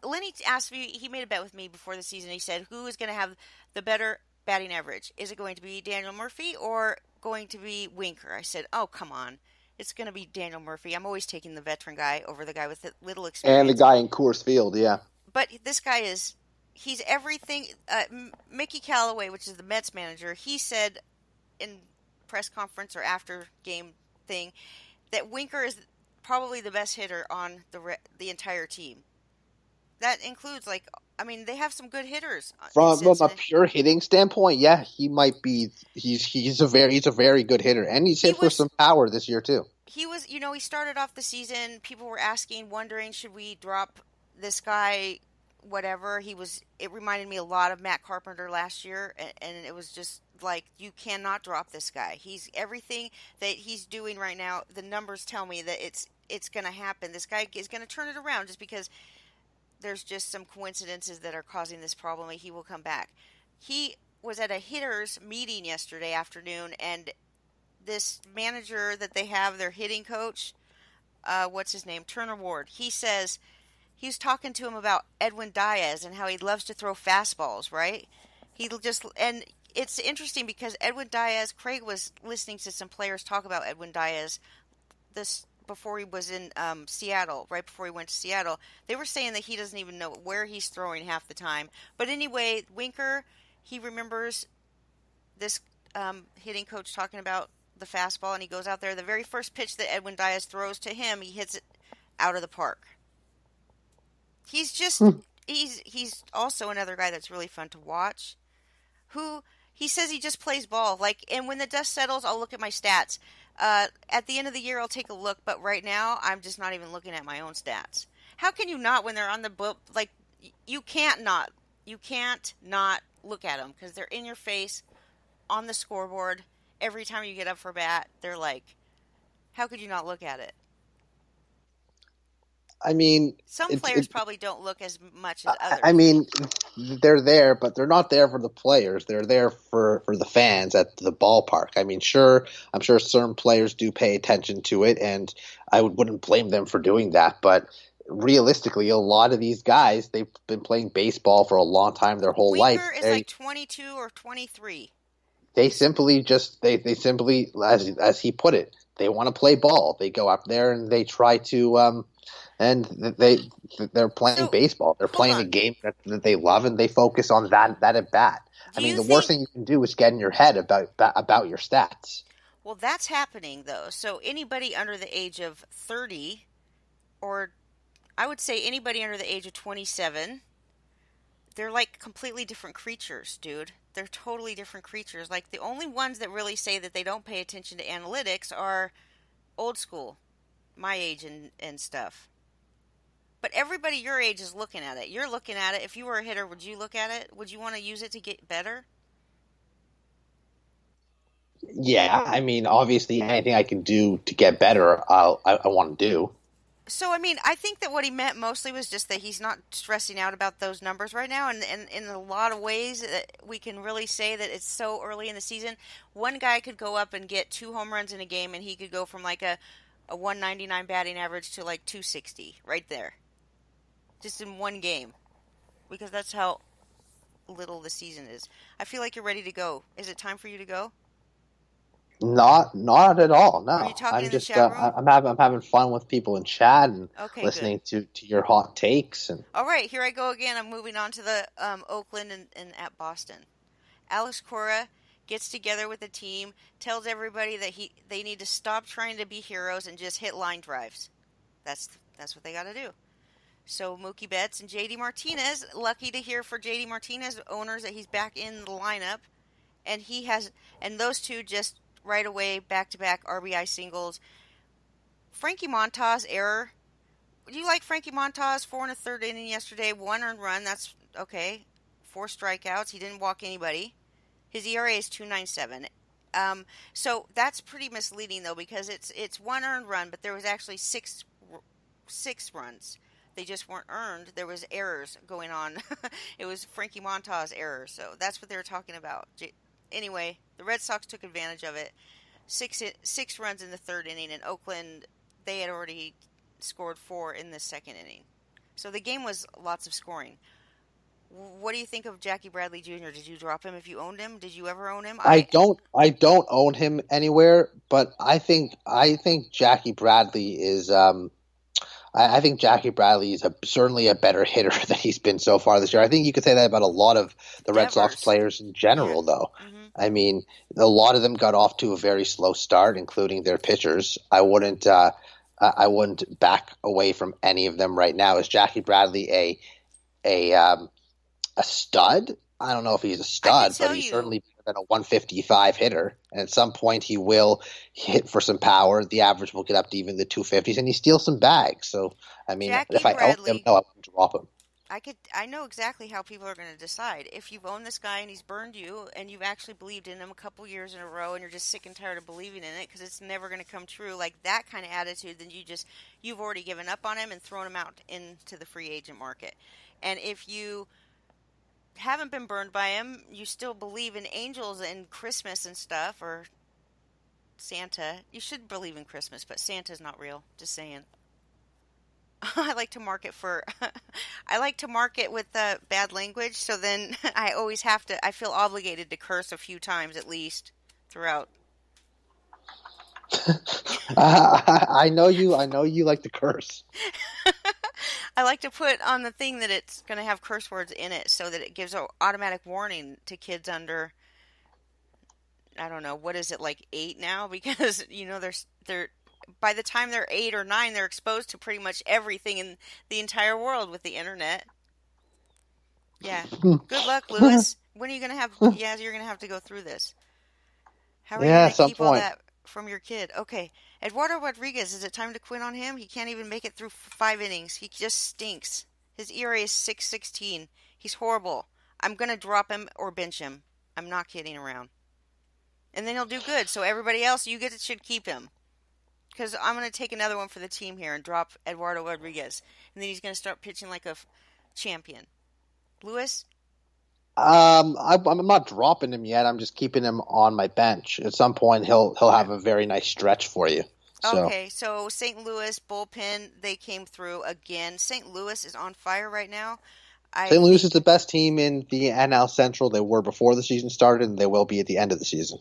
Lenny asked me. He made a bet with me before the season. He said, "Who is going to have the better batting average? Is it going to be Daniel Murphy or going to be Winker?" I said, "Oh, come on." It's going to be Daniel Murphy. I'm always taking the veteran guy over the guy with little And the experience. guy in Coors Field, yeah. But this guy he's everything. Mickey Callaway, which is the Mets manager, he said in press conference or after game thing that Winker is probably the best hitter on the entire team. That includes I mean they have some good hitters in From a Cincinnati. pure hitting standpoint, yeah, he might be. He's a very good hitter, and he's He hit for was some power this year too. he was he started off the season. People were asking, wondering, should we drop this guy? Whatever it reminded me a lot of Matt Carpenter last year, and it was just like you cannot drop this guy. He's everything that he's doing right now. The numbers tell me that it's going to happen. This guy is going to turn it around just because there's just some coincidences that are causing this problem. He will come back. He was at a hitters meeting yesterday afternoon, and this manager that they have, their hitting coach, what's his name, Turner Ward. He was talking to him about Edwin Diaz and how he loves to throw fastballs, right? And it's interesting because Edwin Diaz, Craig was listening to some players talk about Edwin Diaz this before he was in Seattle, right before he went to Seattle. They were saying that he doesn't even know where he's throwing half the time. But anyway, Winker, he remembers this hitting coach talking about the fastball, and he goes out there. The very first pitch that Edwin Diaz throws to him, he hits it out of the park. He's just Hmm. he's also another guy that's really fun to watch. Who he says he just plays ball. And when the dust settles, I'll look at my stats. At the end of the year, I'll take a look. But right now, I'm just not even looking at my own stats. How can you not when they're on the book? You can't not. You can't not look at them because they're in your face on the scoreboard every time you get up for bat. They're like, how could you not look at it? I mean, Some it's players probably don't look as much as I others. mean, they're there, but they're not there for the players. They're there for the fans at the ballpark. I mean, sure, I'm sure certain players do pay attention to it, and wouldn't blame them for doing that. But realistically, a lot of these guys, they've been playing baseball for a long time, their whole life. Winker is like 22 or 23. They simply just they simply, as he put it, they want to play ball. They go up there and they try to and they're playing So, baseball. They're hold playing a on. game that they love, and they focus on that at bat. I Do mean, you the worst think, thing you can do is get in your head about your stats. well, that's happening though. So, anybody under the age of 30, or I would say anybody under the age of 27, they're like completely different creatures, dude. They're totally different creatures. Like, the only ones that really say that they don't pay attention to analytics are old school, my age and stuff. But everybody your age is looking at it. You're looking at it. If you were a hitter, would you look at it? Would you want to use it to get better? Yeah, I mean, obviously, anything I can do to get better, I want to do. So, I mean, I think that what he meant mostly was just that he's not stressing out about those numbers right now. And in a lot of ways, that we can really say that it's so early in the season. One guy could go up and get 2 home runs in a game, and he could go from like a 199 batting average to like 260 right there, just in one game, because that's how little the season is. I feel like you're ready to go. Is it time for you to go? Not at all. Are you No, talking I'm in the just chat room? I'm having fun with people in chat and Okay, good. listening to your hot takes. And All right, here I go again. I'm moving on to the Oakland and at Boston. Alex Cora gets together with the team, tells everybody that they need to stop trying to be heroes and just hit line drives. That's what they got to do. So Mookie Betts and JD Martinez, lucky to hear for JD Martinez owners that he's back in the lineup, and he has, and those two just right away back to back RBI singles. Frankie Montas error. Do you like Frankie Montas? 4 and a third inning yesterday, 1 earned run. That's okay. 4 strikeouts. He didn't walk anybody. His ERA is 2.97. So that's pretty misleading though because it's 1 earned run, but there was actually six runs. They just weren't earned. There was errors going on. It was Frankie Montas error. So that's what they were talking about. Anyway, the Red Sox took advantage of it. Six runs in the third inning. In Oakland, they had already scored 4 in the second inning. So the game was lots of scoring. What do you think of Jackie Bradley Jr.? Did you drop him if you owned him? Did you ever own him? I don't own him anywhere, but I think Jackie Bradley is I think Jackie Bradley is certainly a better hitter than he's been so far this year. I think you could say that about a lot of the Red Sox Devers. players in Yeah. general, though. Hmm. I mean, a lot of them got off to a very slow start, including their pitchers. I wouldn't back away from any of them right now. Is Jackie Bradley a stud? I don't know if he's a I could stud, but tell he's you, certainly better than a 155 hitter. And at some point, he will hit for some power. The average will get up to even the 250s, and he steals some bags. So, I mean, Jackie if I own him, Bradley. no, I wouldn't drop him. I know exactly how people are going to decide. If you've owned this guy and he's burned you, and you've actually believed in him a couple years in a row, and you're just sick and tired of believing in it because it's never going to come true, like that kind of attitude, then you've already given up on him and thrown him out into the free agent market. And if you haven't been burned by him, you still believe in angels and Christmas and stuff, or Santa. You should believe in Christmas, but Santa's not real. Just saying. I like to market for. I like to market with bad language, so then I always have to. I feel obligated to curse a few times at least throughout. I know you. I know you like to curse. I like to put on the thing that it's going to have curse words in it, so that it gives an automatic warning to kids under. I don't know what is it like 8 now because they're by the time they're 8 or 9, they're exposed to pretty much everything in the entire world with the internet. Yeah. Good luck, Lewis. When are you going to have, yeah, you're going to have to go through this. How are you Yeah, going at to some keep all point. that from your kid? Okay. Eduardo Rodriguez, is it time to quit on him? He can't even make it through 5 innings. He just stinks. His ERA is 6.16. He's horrible. I'm gonna drop him or bench him. I'm not kidding around. And then he'll do good. So everybody else, you get should keep him. Because I'm going to take another one for the team here and drop Eduardo Rodriguez. And then he's going to start pitching like a champion. Lewis? I'm not dropping him yet. I'm just keeping him on my bench. At some point, he'll Okay. have a very nice stretch for you. So Okay, so St. Louis bullpen, they came through again. St. Louis is on fire right now. I St. Louis is think, the best team in the NL Central. They were before the season started, and they will be at the end of the season.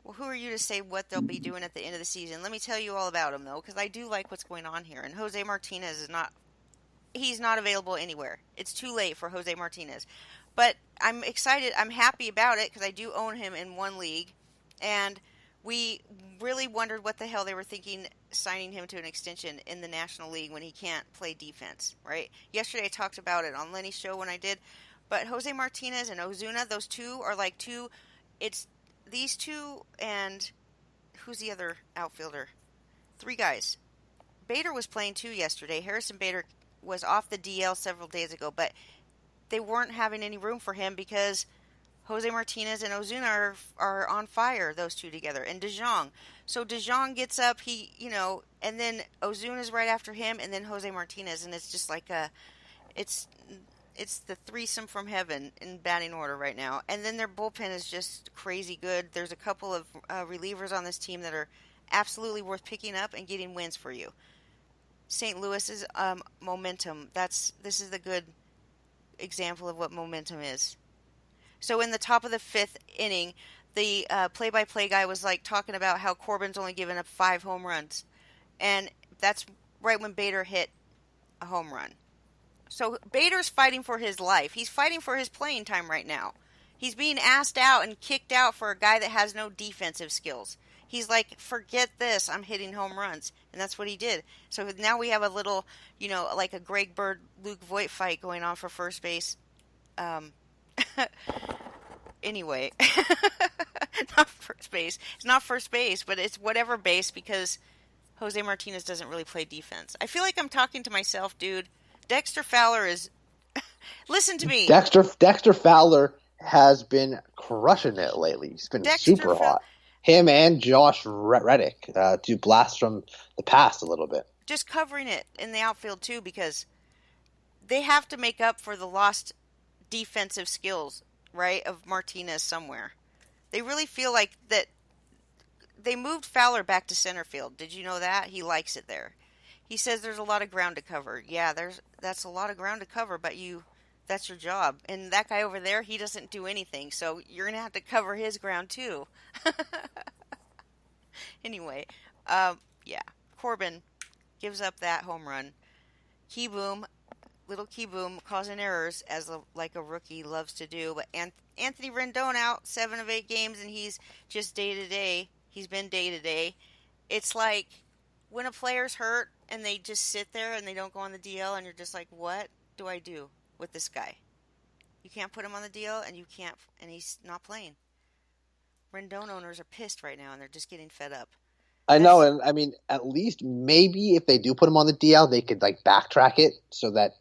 well, who are you to say what they'll be doing at the end of the season? Let me tell you all about them, though, because I do like what's going on here. And Jose Martinez is not he's not available anywhere. It's too late for Jose Martinez. But I'm excited. I'm happy about it because I do own him in one league. And we really wondered what the hell they were thinking signing him to an extension in the National League when he can't play defense, right? Yesterday I talked about it on Lenny's show when I did. But Jose Martinez and Ozuna, those two are like two. It's these two and who's the other outfielder? Three guys. Bader was playing too yesterday. Harrison Bader was off the DL several days ago, but they weren't having any room for him because Jose Martinez and Ozuna are on fire, those two together, and DeJong. So DeJong gets up, and then Ozuna's right after him, and then Jose Martinez, and it's just like it's it's the threesome from heaven in batting order right now. And then their bullpen is just crazy good. There's a couple of relievers on this team that are absolutely worth picking up and getting wins for you. St. Louis's momentum. This is the good example of what momentum is. So in the top of the fifth inning, the play-by-play guy was like talking about how Corbin's only given up 5 home runs, and that's right when Bader hit a home run. So Bader's fighting for his life. He's fighting for his playing time right now. He's being asked out and kicked out for a guy that has no defensive skills. He's like, forget this. I'm hitting home runs. And that's what he did. So now we have a little, like a Greg Bird, Luke Voigt fight going on for first base. Um, anyway, not first base. It's not first base, but it's whatever base because Jose Martinez doesn't really play defense. I feel like I'm talking to myself, dude. Dexter Fowler is. Listen to me. Dexter Fowler has been crushing it lately. He's been Dexter super Fowler. hot. Him and Josh Reddick do blasts from the past a little bit. Just covering it in the outfield, too, because they have to make up for the lost defensive skills, right, of Martinez somewhere. They really feel like that they moved Fowler back to center field. Did you know that? He likes it there. He says there's a lot of ground to cover. Yeah, that's a lot of ground to cover, but that's your job. And that guy over there, he doesn't do anything. So you're going to have to cover his ground too. Anyway, yeah. Corbin gives up that home run. Key Boom, little Key Boom causing errors like a rookie loves to do. But Anthony Rendon out 7 of 8 games, and he's just day to day. He's been day to day. It's like when a player's hurt and they just sit there and they don't go on the DL, and you're just like, what do I do with this guy? You can't put him on the DL, and and he's not playing. Rendon owners are pissed right now, and they're just getting fed up. I know, That's and I mean, at least maybe if they do put him on the DL, they could like backtrack it so that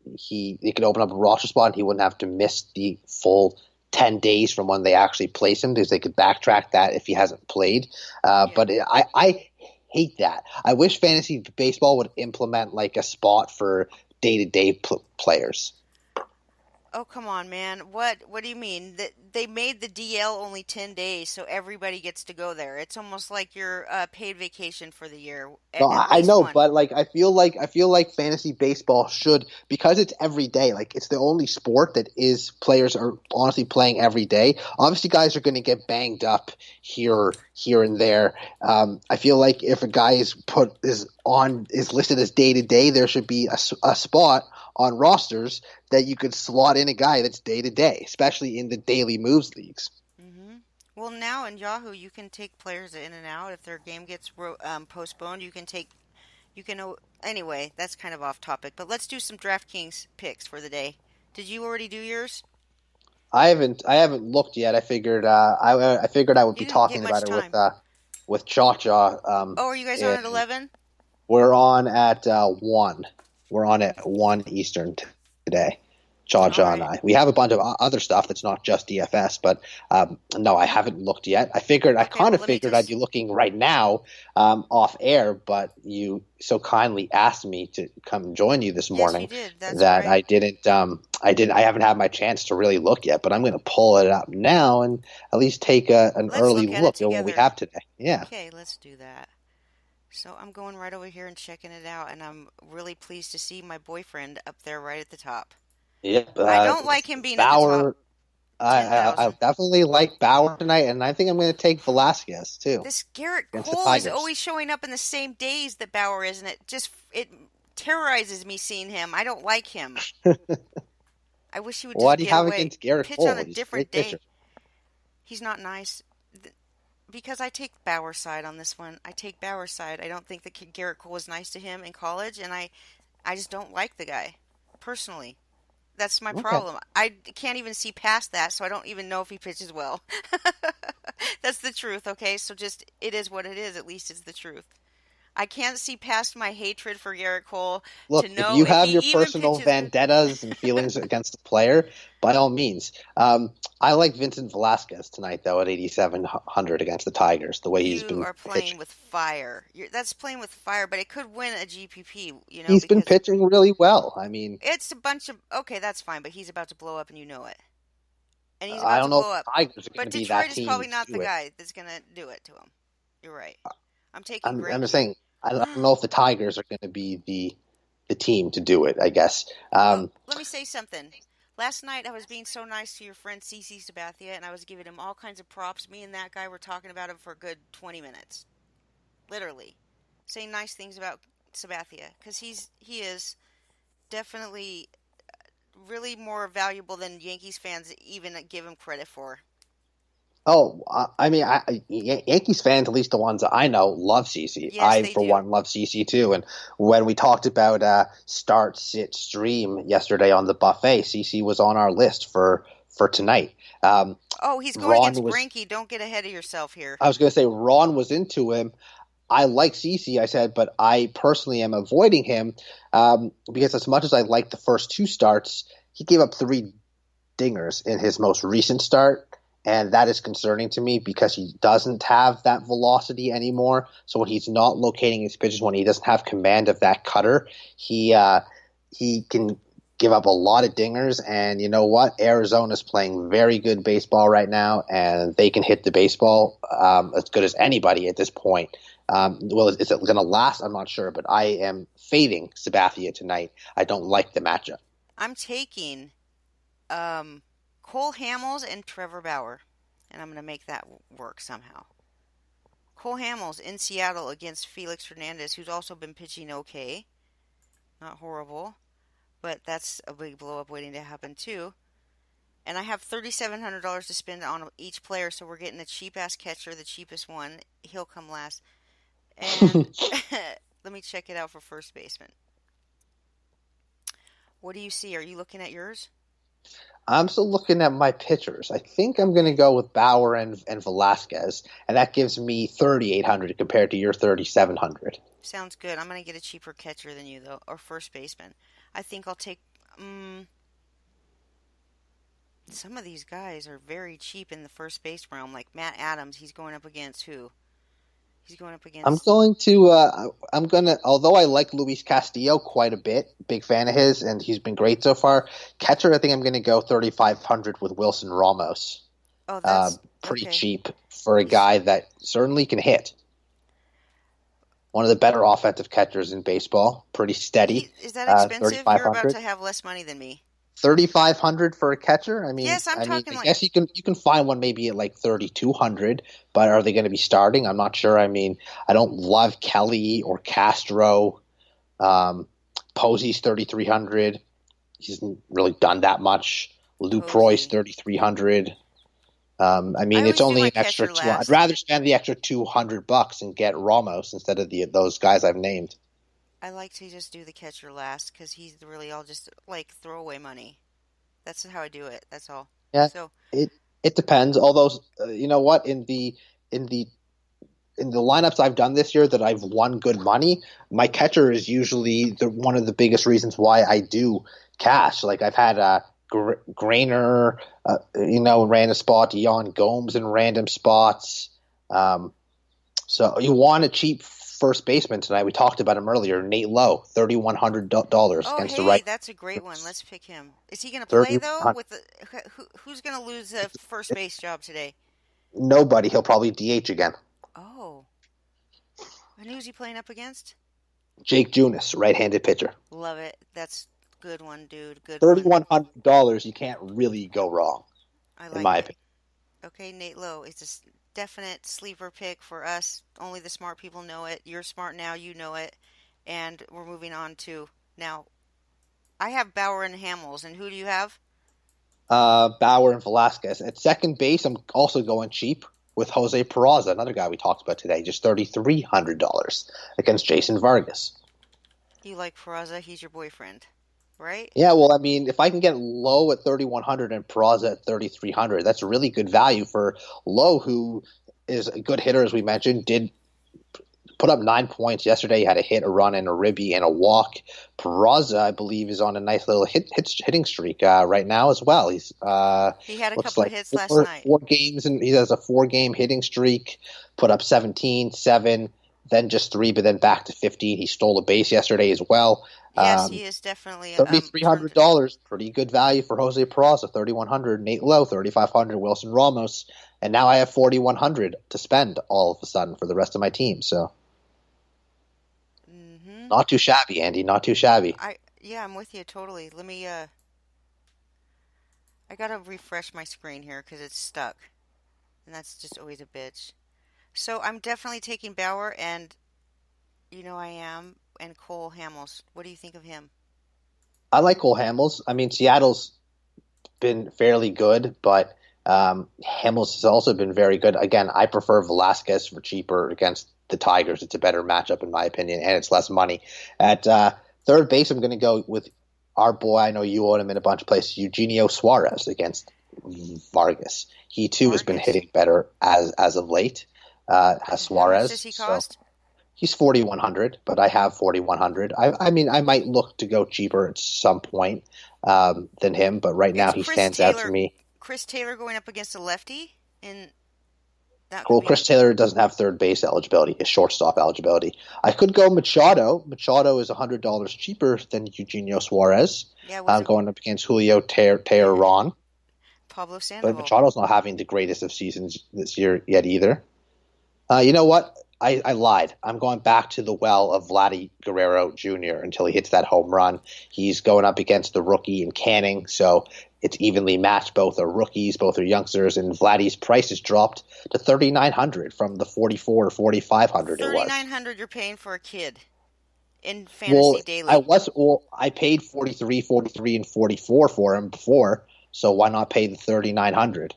they could open up a roster spot and he wouldn't have to miss the full 10 days from when they actually place him because they could backtrack that if he hasn't played. yeah. But I hate that. I wish fantasy baseball would implement like a spot for day-to-day players. Oh, come on, man. What do you mean? That they made the DL only 10 days so everybody gets to go there. It's almost like your paid vacation for the year, No, at I least know, one. but like I feel like fantasy baseball should, because it's every day. Like it's the only sport that is players are honestly playing every day. Obviously, guys are going to get banged up here and there. I feel like if a guy is listed as day to day, there should be a spot on rosters that you could slot in a guy that's day to day, especially in the daily moves leagues. Well, now in Yahoo, you can take players in and out. If their game gets postponed, you can, anyway, that's kind of off topic, but let's do some DraftKings picks for the day. Did you already do yours? I haven't looked yet. I figured I would You be didn't get talking much about it time. with Cha Cha. Oh, are you guys on at 11? We're on at 1. We're on at 1 Eastern today. All Jaw and right. I. We have a bunch of other stuff that's not just DFS, but no, I haven't looked yet. I Okay, kind well, of let me figured I'd just. be looking right now off air, but you so kindly asked me to come join you this Yes, you morning did. That's that right. I haven't had my chance to really look yet, but I'm going to pull it up now and at least take an Let's early look at it look at what we together. have today. Yeah. Okay, let's do that. So I'm going right over here and checking it out, and I'm really pleased to see my boyfriend up there right at the top. Yep. I don't like him being at the top Bauer. I 10,000. definitely like Bauer tonight, and I think I'm going to take Velasquez too This Garrett against the Cole is Tigers. always showing up in the same days that Bauer is, and it terrorizes me seeing him. I don't like him. I wish he would What just do you get have away. against Garrett Pitch on Cole? a He's a different great pitcher. day. He's not nice. Because I take Bauer's side on this one. I take Bauer's side. I don't think that Garrett Cole was nice to him in college, and I just don't like the guy personally. That's my Okay. problem. I can't even see past that, so I don't even know if he pitches well. That's the truth, okay? So just, it is what it is. At least it's the truth. I can't see past my hatred for Garrett Cole to Look, if know you if he have your even personal pitches good. vendettas and feelings against the player, by all means. I like Vincent Velasquez tonight, though, at 8,700 against the Tigers, the way he's You been are playing pitching. with fire. That's playing with fire, but it could win a GPP, He's been because pitching really well. I mean, it's a bunch of. Okay, that's fine, but he's about to blow up and you know it. And he's I about to don't know if blow the up. Tigers are going to But be Detroit that is team probably to not the do it. guy that's going to do it to him. You're right. I'm taking I'm just Greinke. saying, I don't know if the Tigers are going to be the team to do it, I guess. Oh, Um, let me say something. Last night I was being so nice to your friend CC Sabathia, and I was giving him all kinds of props. Me and that guy were talking about him for a good 20 minutes, literally, saying nice things about Sabathia because he is definitely really more valuable than Yankees fans even give him credit for. Oh, I mean, Yankees fans, at least the ones that I know, love CC. Yes, I, they for do. one, love CC too. And when we talked about start, sit, stream yesterday on the buffet, CC was on our list for tonight. Um, Oh, he's going Ron against was, Greinke. Don't get ahead of yourself here. I was going to say, Ron was into him. I like CC, I said, but I personally am avoiding him because as much as I like the first two starts, he gave up three dingers in his most recent start. And that is concerning to me because he doesn't have that velocity anymore. So when he's not locating his pitches, when he doesn't have command of that cutter, he can give up a lot of dingers. And you know what? Arizona's playing very good baseball right now, and they can hit the baseball as good as anybody at this point. Well, is it going to last? I'm not sure, but I am fading Sabathia tonight. I don't like the matchup. I'm taking um, Cole Hamels and Trevor Bauer, and I'm going to make that work somehow. Cole Hamels in Seattle against Felix Hernandez, who's also been pitching okay, not horrible, but that's a big blow up waiting to happen too. And I have $3,700 to spend on each player, so we're getting a cheap ass catcher, the cheapest one. He'll come last. And let me check it out for first baseman. What do you see? Are you looking at yours? I'm still looking at my pitchers. I think I'm going to Okay. go with Bauer and Velasquez, and that gives me 3,800 compared to your 3,700. Sounds good. I'm going to get a cheaper catcher than you, though, or first baseman. I think I'll take. Some of these guys are very cheap in the first base realm, like Matt Adams. He's going up against who? He's going up I'm against. going to I'm going to although I like Luis Castillo quite a bit, big fan of his, and he's been great so far. Catcher, I think I'm going to go 3,500 with Wilson Ramos. Oh, that's Pretty okay. cheap for a He's guy that certainly can hit. One of the better offensive catchers in baseball. Pretty he steady. is that expensive? You're about 3,500. to have less money than me. 3,500 for a catcher. I mean, Yes, I'm I mean, talking I like. guess you can find one maybe at like 3,200, but are they going to be starting? I'm not sure. I mean, I don't love Kelly or Castro. Um, Posey's 3,300. He hasn't really done that much. Lucroy's Posey. 3,300. I I mean, it's always do only my an extra catcher two. I'd last. rather spend the extra $200 and get Ramos instead of those guys I've named. I like to just do the catcher last because he's really all just like throwaway money. That's how I do it. That's all. Yeah, So it it depends. Although you know what, in the in the lineups I've done this year that I've won good money, my catcher is usually one of the biggest reasons why I do cash. Like I've had Grainer, random spot, Jan Gomes in random spots. So you want a cheap first baseman tonight. We talked about him earlier. Nate Lowe, $3,100 Oh, against the hey, right. that's a great one. Let's pick him. Is he going to play though? 3,100. With who's going to lose the first base job today? Nobody. He'll probably DH again. Oh, and who's he playing up against? Jake Junis, right-handed pitcher. Love it. That's good one, dude. Good one. $3,100. You can't really go wrong, I in like my it. opinion. Okay, Nate Lowe. It's a definite sleeper pick for us. Only the smart people know it. You're smart now. You know it. And we're moving on to now. I have Bauer and Hamels, and who do you have? Bauer and Velasquez. At second base, I'm also going cheap with Jose Peraza, another guy we talked about today, just $3,300 against Jason Vargas. You like Peraza? He's your boyfriend, right? Yeah, well, I mean, if I can get Lowe at 3,100 and Peraza at 3,300, that's really good value for Lowe, who is a good hitter, as we mentioned, did put up 9 points yesterday. He had a hit, a run, and a ribby, and a walk. Peraza, I believe, is on a nice little hitting streak right now as well. He's He had a looks couple of like hits last night. four games, and he has a 4-game hitting streak. Put up 17, 7, then just 3, but then back to 15. He stole a base yesterday as well. Yes, he is definitely turned. $3,300, pretty good value for Jose Peraza. 3,100, Nate Lowe, 3,500, Wilson Ramos, and now I have 4,100 to spend all of a sudden for the rest of my team. So Mm-hmm. not too shabby, Andy. Not too shabby. Yeah, I'm with you totally. Let me I gotta refresh my screen here because it's stuck, and that's just always a bitch. So I'm definitely taking Bauer, and you know I am, and Cole Hamels. What do you think of him? I like Cole Hamels. I mean, Seattle's been fairly good, but Hamels has also been very good. Again, I prefer Velasquez for cheaper against the Tigers. It's a better matchup in my opinion, and it's less money. At third base, I'm going to go with our boy. I know you own him in a bunch of places. Eugenio Suarez against Vargas. He too has been Vargas. hitting better as of late. Has And how much Suarez. does he So cost? he's 4,100, but I have 4,100. I mean, I might look to go cheaper at some point than him, but right now It's he stands out to me. Chris Taylor going up against a lefty, and that could Well, be. Chris Taylor doesn't have third base eligibility, his shortstop eligibility. I could go Machado. Machado is $100 cheaper than Eugenio Suarez, Yeah, with the going up against Julio Teheran. Pablo But Sandoval. Machado's not having the greatest of seasons this year yet either. You know what? I lied. I'm going back to the well of Vladdy Guerrero Jr. until he hits that home run. He's going up against the rookie in Canning, so it's evenly matched. Both are rookies, both are youngsters, and Vladdy's price has dropped to 3,900 from the 4,400 or 4,500 it was. 3,900 you're paying for a kid in Well, Fantasy Daily. I paid 43, 43, and 44 for him before, so why not pay the 3,900?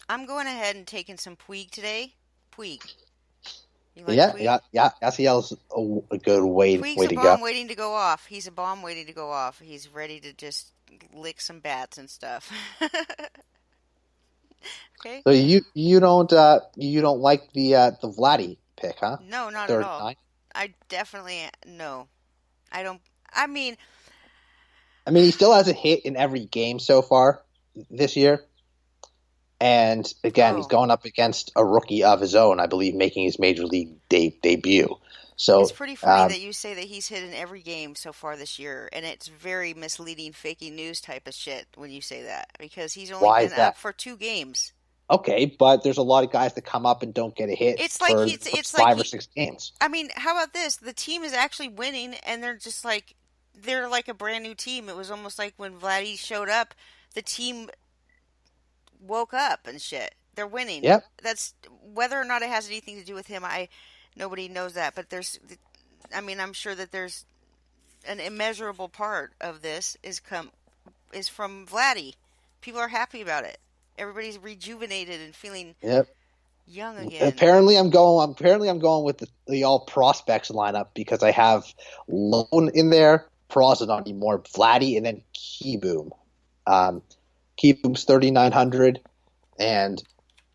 I'm going ahead and taking some Puig today. Puig. You like Yeah, Puig? yeah, yeah. SEL's a good Puig's way a to go. bomb waiting to go off. He's a bomb waiting to go off. He's ready to just lick some bats and stuff. Okay? So you don't like the Vladdy pick, huh? No, not at all. 39. I definitely no. I don't. I mean, I mean, he still has a hit in every game so far this year. And again, he's oh, going up against a rookie of his own, I believe, making his major league debut. it's So pretty funny that you say that he's hit in every game so far this year, and it's very misleading, faking news type of shit when you say that because he's only why been is up that? for 2 games. Okay, but there's a lot of guys that come up and don't get a hit It's like for he's. It's like five or he. six games. I mean, how about this? The team is actually winning, and they're like a brand new team. It was almost like when Vladdy showed up, the team woke up and shit. They're winning. Yep. That's whether or not it has anything to do with him. Nobody knows that, but I mean, I'm sure that there's an immeasurable part of this is from Vladdy. People are happy about it. Everybody's rejuvenated and feeling Yep. young again. Apparently I'm going with the all prospects lineup because I have Lone in there, Peraza not anymore, Vladdy, and then Keyboom. Keyboom's 3,900, and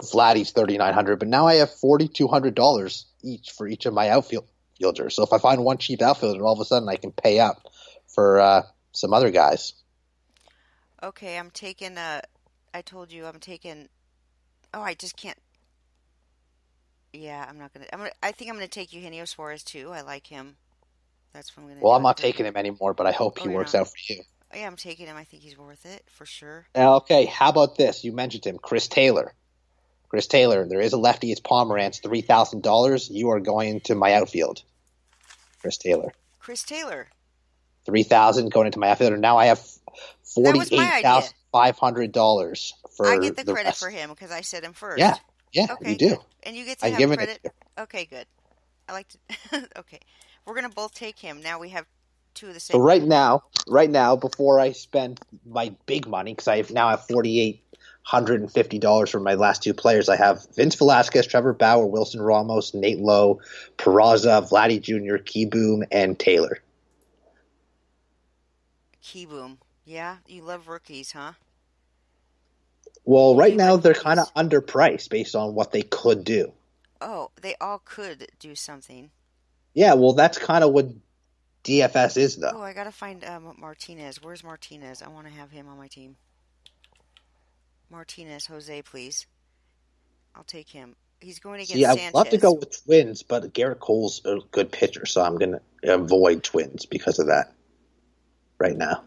Vladdy's 3,900, but now I have $4,200 each for each of my outfielders. So if I find one cheap outfielder, all of a sudden I can pay up for some other guys. Okay, I'm taking I told you I'm taking. Oh, I just can't. Yeah, I'm not gonna. I think I'm gonna take Eugenio Suarez too. I like him. That's what I'm gonna Well, do. I'm not taking him anymore, but I hope Oh, he you're works not. out for you. Oh, yeah, I'm taking him. I think he's worth it for sure. Okay, how about this? You mentioned him, Chris Taylor. Chris Taylor, there is a lefty. It's Pomeranz, $3,000. You are going into my outfield, Chris Taylor. Chris Taylor. 3,000 going into my outfielder. Now I have That was my idea. $48,500 I for get the the credit for rest. him because I said him Yeah, first. yeah, you Okay, do. good. And you get to I'm have giving it to credit. you. Okay, good. I like to. Okay, we're gonna both take him. Now we have two of the So same. right now, before I spend my big money, because I now have $4,850 for my last two players, I have Vince Velasquez, Trevor Bauer, Wilson Ramos, Nate Lowe, Peraza, Vladdy Jr., Keyboom, and Taylor. Keyboom. Yeah, you love rookies, huh? Well, You right do now like they're kind of rookies. underpriced based on what they could do. Oh, they all could do something. Yeah, well, that's kind of what DFS is, Oh, though. I gotta find Martinez. Where's Martinez? I want to have him on my team. Martinez, Jose, please. I'll take him. He's going See, against I'd love to go Sanchez. with Twins, but Garrett Cole's a good pitcher, so I'm going to avoid Twins because of that right now.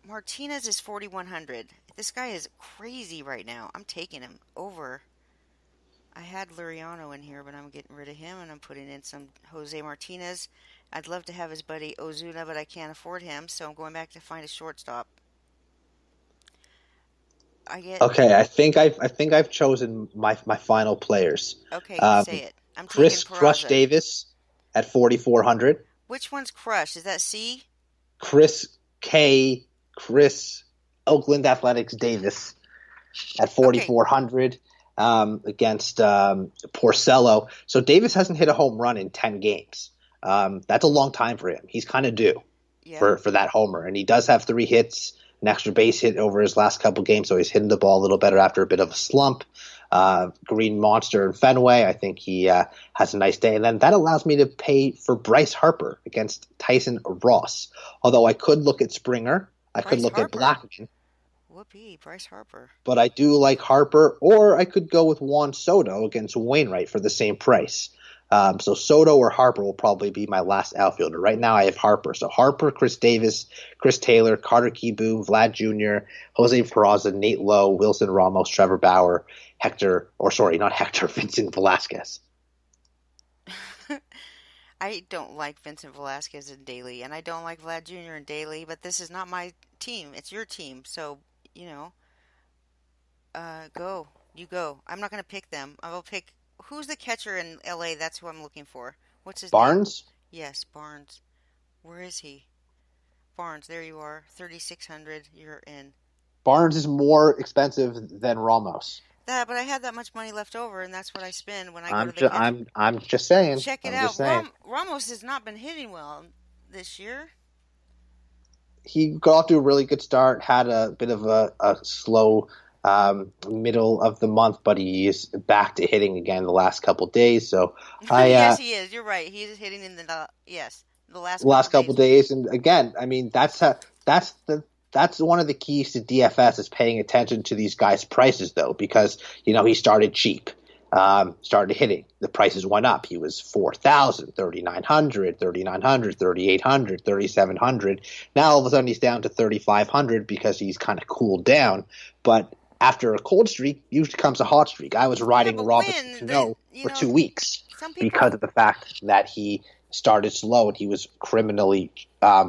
Martinez is 4,100. This guy is crazy right now. I'm taking him over. I had Liriano in here, but I'm getting rid of him and I'm putting in some Jose Martinez. I'd love to have his buddy Ozuna, but I can't afford him, so I'm going back to find a shortstop. I get Okay, I think I've chosen my final players. okay, Um, say it. I'm taking Chris Crush Peraza. Davis at 4,400. Which one's Crush? Is that C? Chris K. Chris Oakland Athletics Davis at Okay, 4,400 against Porcello. So Davis hasn't hit a home run in 10 games. That's a long time for him. He's kind of due yeah. for that homer, and he does have 3 hits, an extra base hit over his last couple games, so he's hitting the ball a little better after a bit of a slump. Green Monster in Fenway, I think he has a nice day, and then that allows me to pay for Bryce Harper against Tyson Ross. Although I could look at Springer, I could Bryce look at Harper. Blackman, Whoopee, Bryce Harper. but I do like Harper, or I could go with Juan Soto against Wainwright for the same price. So Soto or Harper will probably be my last outfielder. Right now I have Harper. So Harper, Chris Davis, Chris Taylor, Carter Kieboom, Vlad Jr., Jose Peraza, Nate Lowe, Wilson Ramos, Trevor Bauer, not Hector, Vincent Velasquez. I don't like Vincent Velasquez in Daily, and I don't like Vlad Jr. in Daily, but this is not my team. It's your team. So, you know, go. You go. I'm not going to pick them. I will pick. Who's the catcher in LA? That's who I'm looking for. What's his name? Barnes? Yes, Barnes. Where is he? Barnes, there you are. 3,600. You're in. Barnes is more expensive than Ramos. That, but I had that much money left over, and that's what I spend when I go to the catch. I'm just saying. Check it I'm just out. saying. Ramos has not been hitting well this year. He got off to a really good start, had a bit of a slow middle of the month, but he's back to hitting again the last couple days. So I Yes, he is. You're right. He is hitting in the yes, the last the couple last couple days. days, and again, I mean that's one of the keys to DFS is paying attention to these guys' prices though, because he started cheap. Started hitting. The prices went up. He was 4,000, 3,900, 3,900, 3,800, 3,700. Now all of a sudden he's down to 3,500 because he's kind of cooled down. But after a cold streak, usually comes a hot streak. I was Yeah, riding but Robinson when Cano for 2 weeks some because people, of the fact that he started slow and he was criminally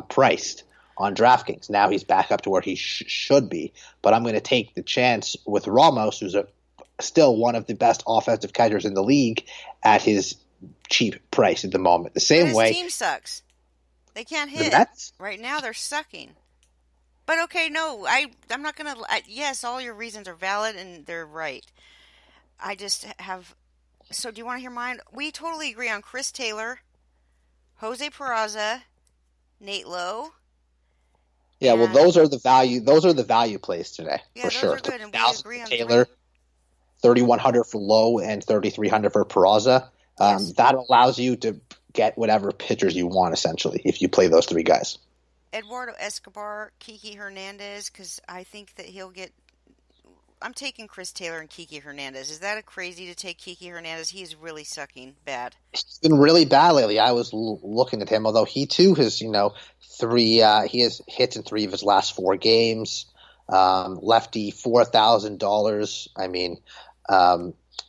priced on DraftKings. Now he's back up to where he should be. But I'm going to take the chance with Ramos, who's still one of the best offensive catchers in the league at his cheap price at the moment. The but same his way team sucks. They can't the hit Mets. right now. They're sucking. But okay, no, I'm not gonna. Yes, all your reasons are valid and they're right. I just have. So do you want to hear mine? We totally agree on Chris Taylor, Jose Peraza, Nate Lowe, Yeah, well, and those are the value. Those are the value plays today yeah, for those sure. are good, Three and we thousand agree for on Taylor, three. 3,100 for Lowe and 3,300 for Peraza. Yes. That allows you to get whatever pitchers you want, essentially, if you play those three guys. Eduardo Escobar, Kiki Hernandez, because I think that he'll get. I'm taking Chris Taylor and Kiki Hernandez. Is that a crazy to take Kiki Hernandez? He's really sucking bad. He's been really bad lately. I was looking at him, although he too has, three. He has hits in three of his last four games. Lefty, $4,000. I mean,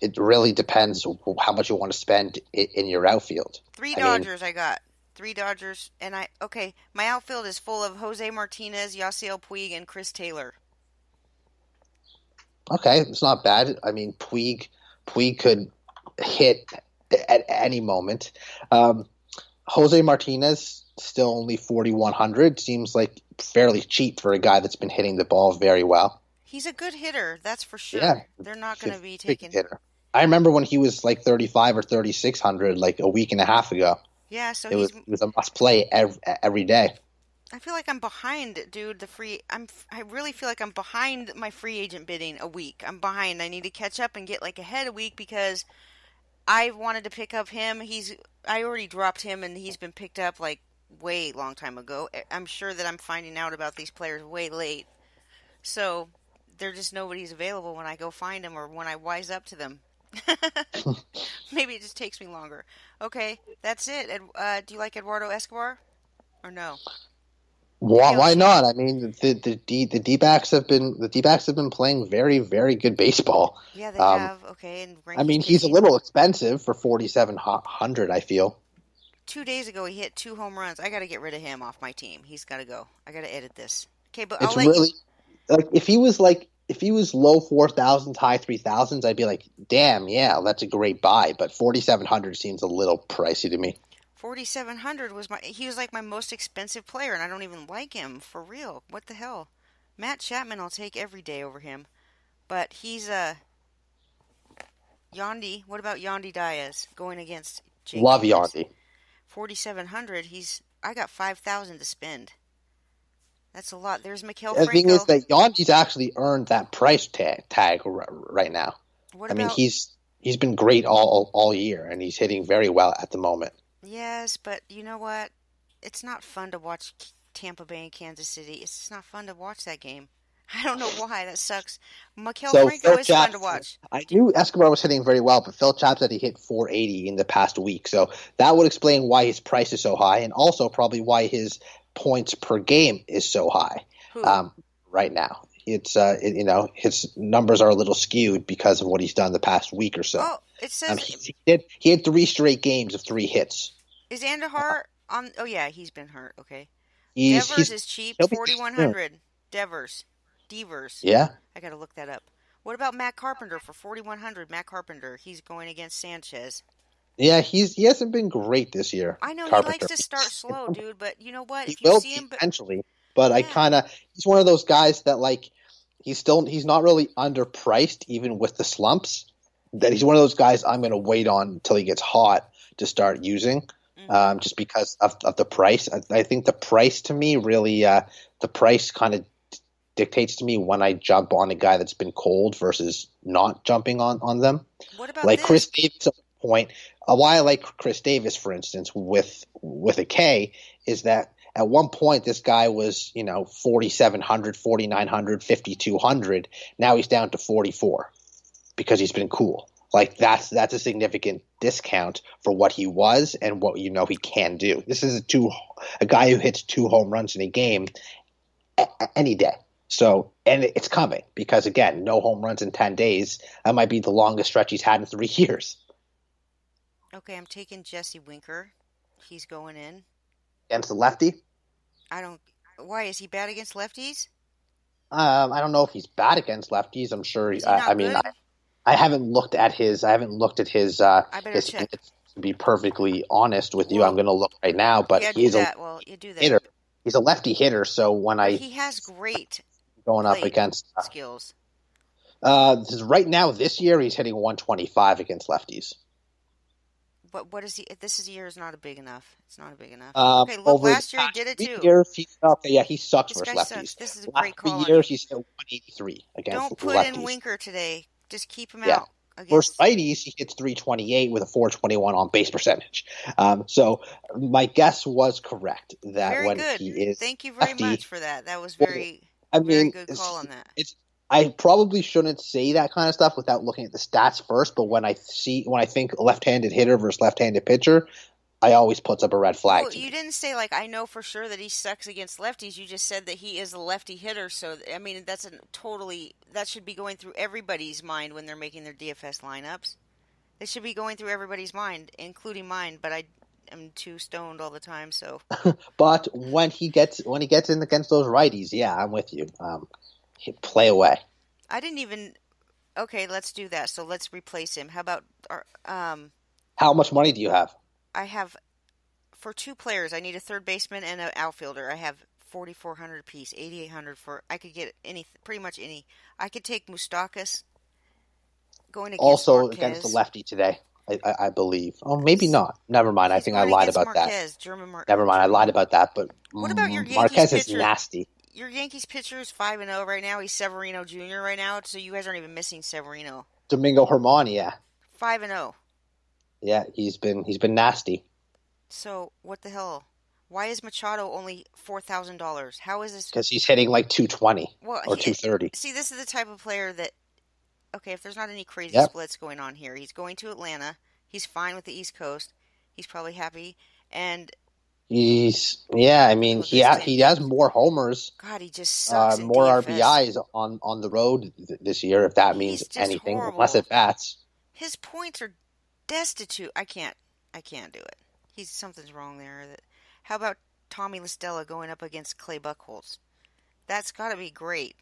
it really depends how much you want to spend in your outfield. Three I mean, Dodgers I got. Three Dodgers, and okay, my outfield is full of Jose Martinez, Yasiel Puig, and Chris Taylor. okay, it's not bad. I mean, Puig could hit at any moment. Jose Martinez still only 4,100. Seems like fairly cheap for a guy that's been hitting the ball very well. He's a good hitter, that's for Yeah, sure. They're not going to be big taking. hitter. I remember when he was like 35 or 3,600 like a week and a half ago. Yeah, so It he's. was it was a must play every day. I feel like I'm behind, dude. I really feel like I'm behind my free agent bidding a week. I'm behind. I need to catch up and get like ahead a week because I wanted to pick up him. I already dropped him and he's been picked up like way long time ago. I'm sure that I'm finding out about these players way late. So they're just nobody's available when I go find them or when I wise up to them. Maybe it just takes me longer. Okay, that's it. Do you like Eduardo Escobar or no? AL Why champ. not? I mean, the D-backs have been playing very very good baseball. Yeah, they Um, have. Okay, and I Rangers mean, he's a pitching. little expensive for 4,700. I feel 2 days ago, he hit two home runs. I got to get rid of him off my team. He's got to go. I got to edit this. Okay, but I'll it's let you. really like if he was low 4,000s, high 3,000s, I'd be like, damn, yeah, that's a great buy. But 4,700 seems a little pricey to me. 4,700 was my. He was like my most expensive player, and I don't even like him for real. What the hell? Matt Chapman, I'll take every day over him. But he's Yandy. What about Yandy Diaz going against Jake Love Hendricks? Yandy. 4,700. I got 5,000 to spend. That's a lot. There's Maikel The thing is Franco. that Yandy's actually earned that price tag right now. What I mean, about he's been great all year, and he's hitting very well at the moment. Yes, but you know what? It's not fun to watch Tampa Bay and Kansas City. It's just not fun to watch that game. I don't know why. That sucks. Maikel So Franco Phil is fun to Chaps, watch. I knew Escobar was hitting very well, but Phil Chaps said he hit 480 in the past week. So that would explain why his price is so high, and also probably why his points per game is so high Who? right now. His numbers are a little skewed because of what he's done the past week or so. Oh, it says He had three straight games of three hits. is Andahar on? Oh yeah, he's been hurt. Okay. Devers He's is cheap, he'll be decent soon. 4,100. Devers. Yeah, I gotta look that up. What about Matt Carpenter for 4,100? Matt Carpenter. He's going against Sanchez. yeah. He hasn't been great this year, I know he likes Carpenter. to start slow, dude, but you know what? He If you will see be him, but eventually, but yeah. he's one of those guys that like he's not really underpriced even with the slumps. That he's one of those guys I'm going to wait on until he gets hot to start using, Mhm. just because of the price. I think the price to me really the price kind of dictates to me when I jump on a guy that's been cold versus not jumping on them. What about Like this? Chris Davis at one point, why I like Chris Davis, for instance, with a K, is that at one point this guy was 4,700, 4,900, 5,200. Now he's down to 44 because he's been cool. Like that's a significant discount for what he was and what he can do. This is a guy who hits two home runs in a game any day. So, and it's coming because again, no home runs in 10 days. That might be the longest stretch he's had in 3 years. Okay, I'm taking Jesse Winker. He's going in. Against the lefty. I don't. Why is he bad against lefties? I don't know if he's bad against lefties. I'm sure. Is he not good? I haven't looked at his. I better his check. splits, to be perfectly honest with you. I'm Well, going to look right now, but yeah, do he's a that. Well, you do that. hitter. He's a lefty hitter. So when But I he has great going up plate against skills. right now this year he's hitting 125 against lefties. But what is he? This year is not a big enough. It's not a big enough. Um, Okay, look, over the last year he past did it 3 too. years, he sucks This versus guy sucks. lefties. This is a Last great three call on years, you. he's hit 183 against Don't put in lefties. Winker today. Just keep him Yeah. out Versus against. righties, he hits 328 with a 421 on base percentage. So my guess was correct that Very when good. he is Thank you very much lefty, for that. That was well, very, I very mean, good call on that. it's I probably shouldn't say that kind of stuff without looking at the stats first. But when I think left-handed hitter versus left-handed pitcher, I always puts up a red flag Well, to you me. didn't say like I know for sure that he sucks against lefties. You just said that he is a lefty hitter. So I mean, that's a totally that should be going through everybody's mind when they're making their DFS lineups. It should be going through everybody's mind, including mine. But I am too stoned all the time, so But when he gets in against those righties, yeah, I'm with you. He play away. I didn't even. Okay, let's do that. So let's replace him. How about our, How much money do you have? I have for two players. I need a third baseman and an outfielder. I have 4,400 apiece, 8,800 for. I could get any, pretty much any. I could take Mustakas going against Also against the Marquez. lefty today, I believe. Oh, maybe not. Never mind. I He's think I going lied against about that. Marquez, German Never mind. I lied German. about that. But What about your Yankees Marquez is pitcher? nasty. Your Yankees pitcher is 5-0 right now. He's Severino Jr. right now, so you guys aren't even missing Severino. Domingo Herman, yeah, 5-0. yeah. He's been nasty So what the hell? Why is Machado only $4,000? How is this? because he's hitting like 220 Well, or 230. see, this is the type of player that okay, if there's not any crazy Yep. splits going on here, he's going to Atlanta. He's fine with the East Coast. He's probably happy. And Yeah. I let me mean, look at his he has more homers, God, he just sucks in more DFS. RBIs on the road this year, if that means He's just anything, unless horrible. it bats. His points are destitute. I can't do it. He's something's wrong there. How about Tommy LaStella going up against Clay Buchholz? That's got to be great.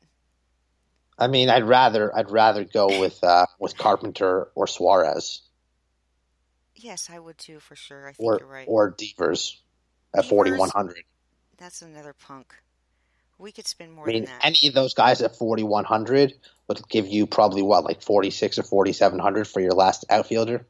I mean, I'd rather go with Carpenter or Suarez Yes, I would too, for sure. I think or you're right. or Devers at Devers, 4,100. that's another punk. We could spend I more than mean, that. any of those guys at 4,100 would give you probably what, like 46 or 4,700 for your last outfielder.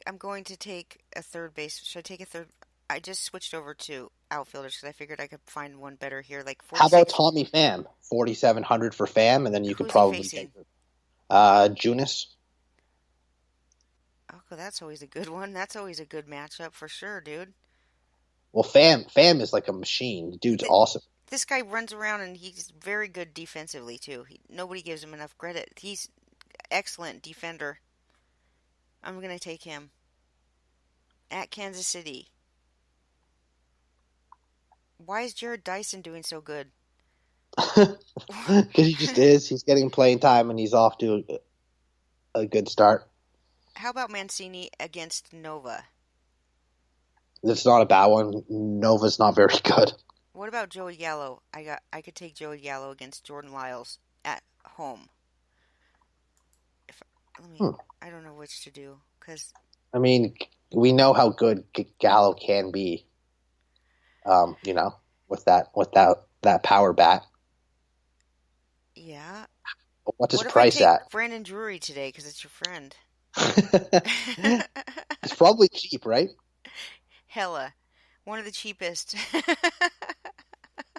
I'm going to take a third base. Should I take a third? I just switched over to outfielders because I figured I could find one better here, like How about 46. Tommy Pham? 4,700 for Pham, and then you could Who's he probably get facing? Junis. Oh, that's always a good one. That's always a good matchup for sure, dude. Well, Pham is like a machine. The dude's Th- awesome. this guy runs around and he's very good defensively too. Nobody gives him enough credit. He's excellent defender. I'm gonna take him at Kansas City. Why is Jared Dyson doing so good? Because he just is. He's getting playing time, and he's off to a good start. How about Mancini against Nova? It's not a bad one. Nova's not very good. What about Joey Gallo? I could take Joey Gallo against Jordan Lyles at home. If let me, Hmm. I don't know which to do because I mean, we know how good Gallo can be. With that power bat. yeah. What's his What if I price take at? Brandon Drury today because it's your friend? It's probably cheap, right? Hella, one of the cheapest.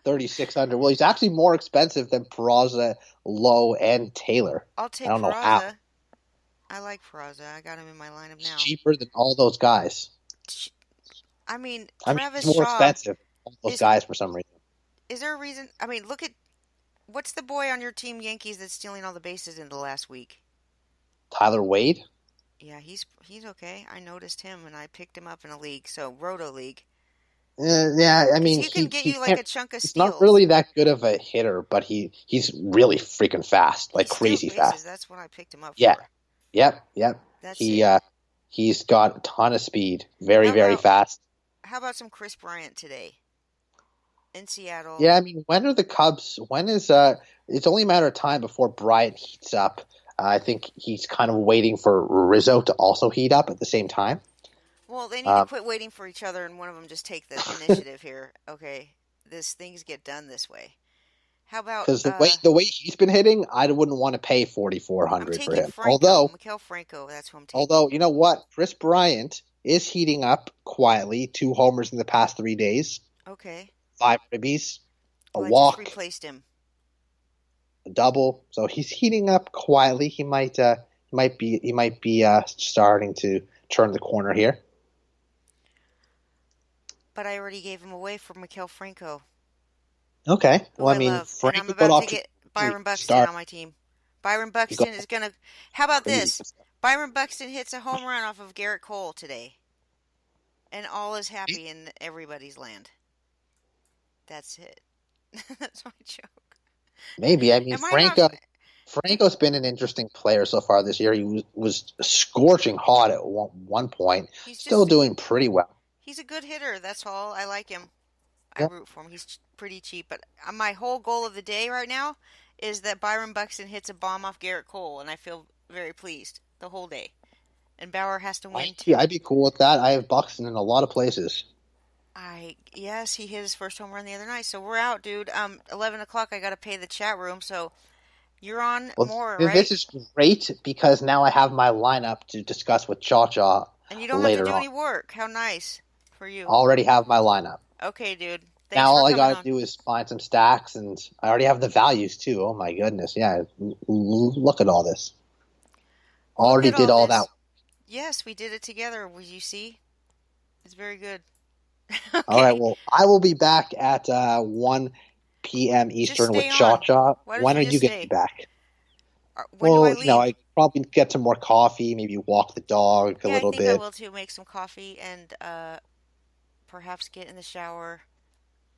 3,600. Well, he's actually more expensive than Peraza, Lowe, and Taylor. I'll I take don't know how. Peraza. I like Peraza. I got him in my lineup He's now. cheaper than all those guys. I mean, I mean, Travis he's more Shaw expensive than all those is. guys for some reason. Is there a reason? I mean, look at what's the boy on your team, Yankees, that's stealing all the bases in the last week? Tyler Wade? Yeah, he's okay. I noticed him and I picked him up in a league, so Roto League, Yeah, I because mean, he can get he you like can't. a chunk of He's not steals. really that good of a hitter, but he's really freaking fast, He like steals crazy bases. fast. That's what I picked him up Yeah, for. yep. That's He it. he's got a ton of speed, very How very about fast. how about some Chris Bryant today in Seattle? Yeah, I mean, when are the Cubs? When is It's only a matter of time before Bryant heats up. I think he's kind of waiting for Rizzo to also heat up at the same time. Well, they need to Um, quit waiting for each other and one of them just take the initiative here. Okay, this things get done this way. How about because the way he's been hitting, I wouldn't want to pay I'm 4,400 for taking him. Franco, Although, Miguel Franco. That's who I'm taking. although you know what, Chris Bryant is heating up quietly. 2 homers in the past 3 days, Okay. 5 ribbies, a Well, I just walk. replaced him. a double. So he's heating up quietly. He might be starting to turn the corner here. But I already gave him away for Mikael Franco, Okay. who Well, I I mean, love, and I'm Franco got about to off to a get great Byron Buxton start. on my team. Byron He got Buxton is off gonna. How about crazy this? good start. Byron Buxton hits a home run off of Garrett Cole today, and all is happy in everybody's land. That's it. That's my joke. Maybe. I mean, Am I not? Franco's been an interesting player so far this year. He was scorching hot at one point. He's Still just a. doing pretty well. He's a good hitter. That's all. I like him. I Yeah. root for him. He's pretty cheap. But my whole goal of the day right now is that Byron Buxton hits a bomb off Garrett Cole, and I feel very pleased the whole day. And Bauer has to win I'd too. be cool with that. I have Buxton in a lot of places. I yes, he hit his first home run the other night. So we're out, dude. 11 o'clock. I gotta pay the chat room. So you're on Well, more, this right? is great because now I have my lineup to discuss with Cha Cha And you don't have to later do on. any work. How nice for I you. already have my lineup. Okay, dude. Thanks Now for all I coming got to on. do is find some stacks, and I already have the values too. Oh my goodness, yeah! Look at all this. Look Already at did all all that. this. Yes, we did it together. Will you see? It's very good. All right. Okay. Well, I will be back at 1 p.m. Just Eastern with stay Cha on. Cha. Why don't When you are just you going to be stay? back? When do I Well, leave? I probably get some more coffee, maybe walk the dog a Yeah, I little think I bit. will too. Make some coffee and perhaps get in the shower,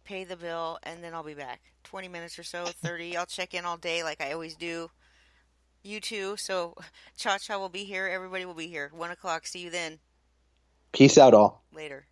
pay the bill, and then I'll be back. 20 minutes or so, 30. I'll check in all day like I always do. You too. So Cha Cha will be here. Everybody will be here. 1 o'clock. See you then. Peace out, all. Later.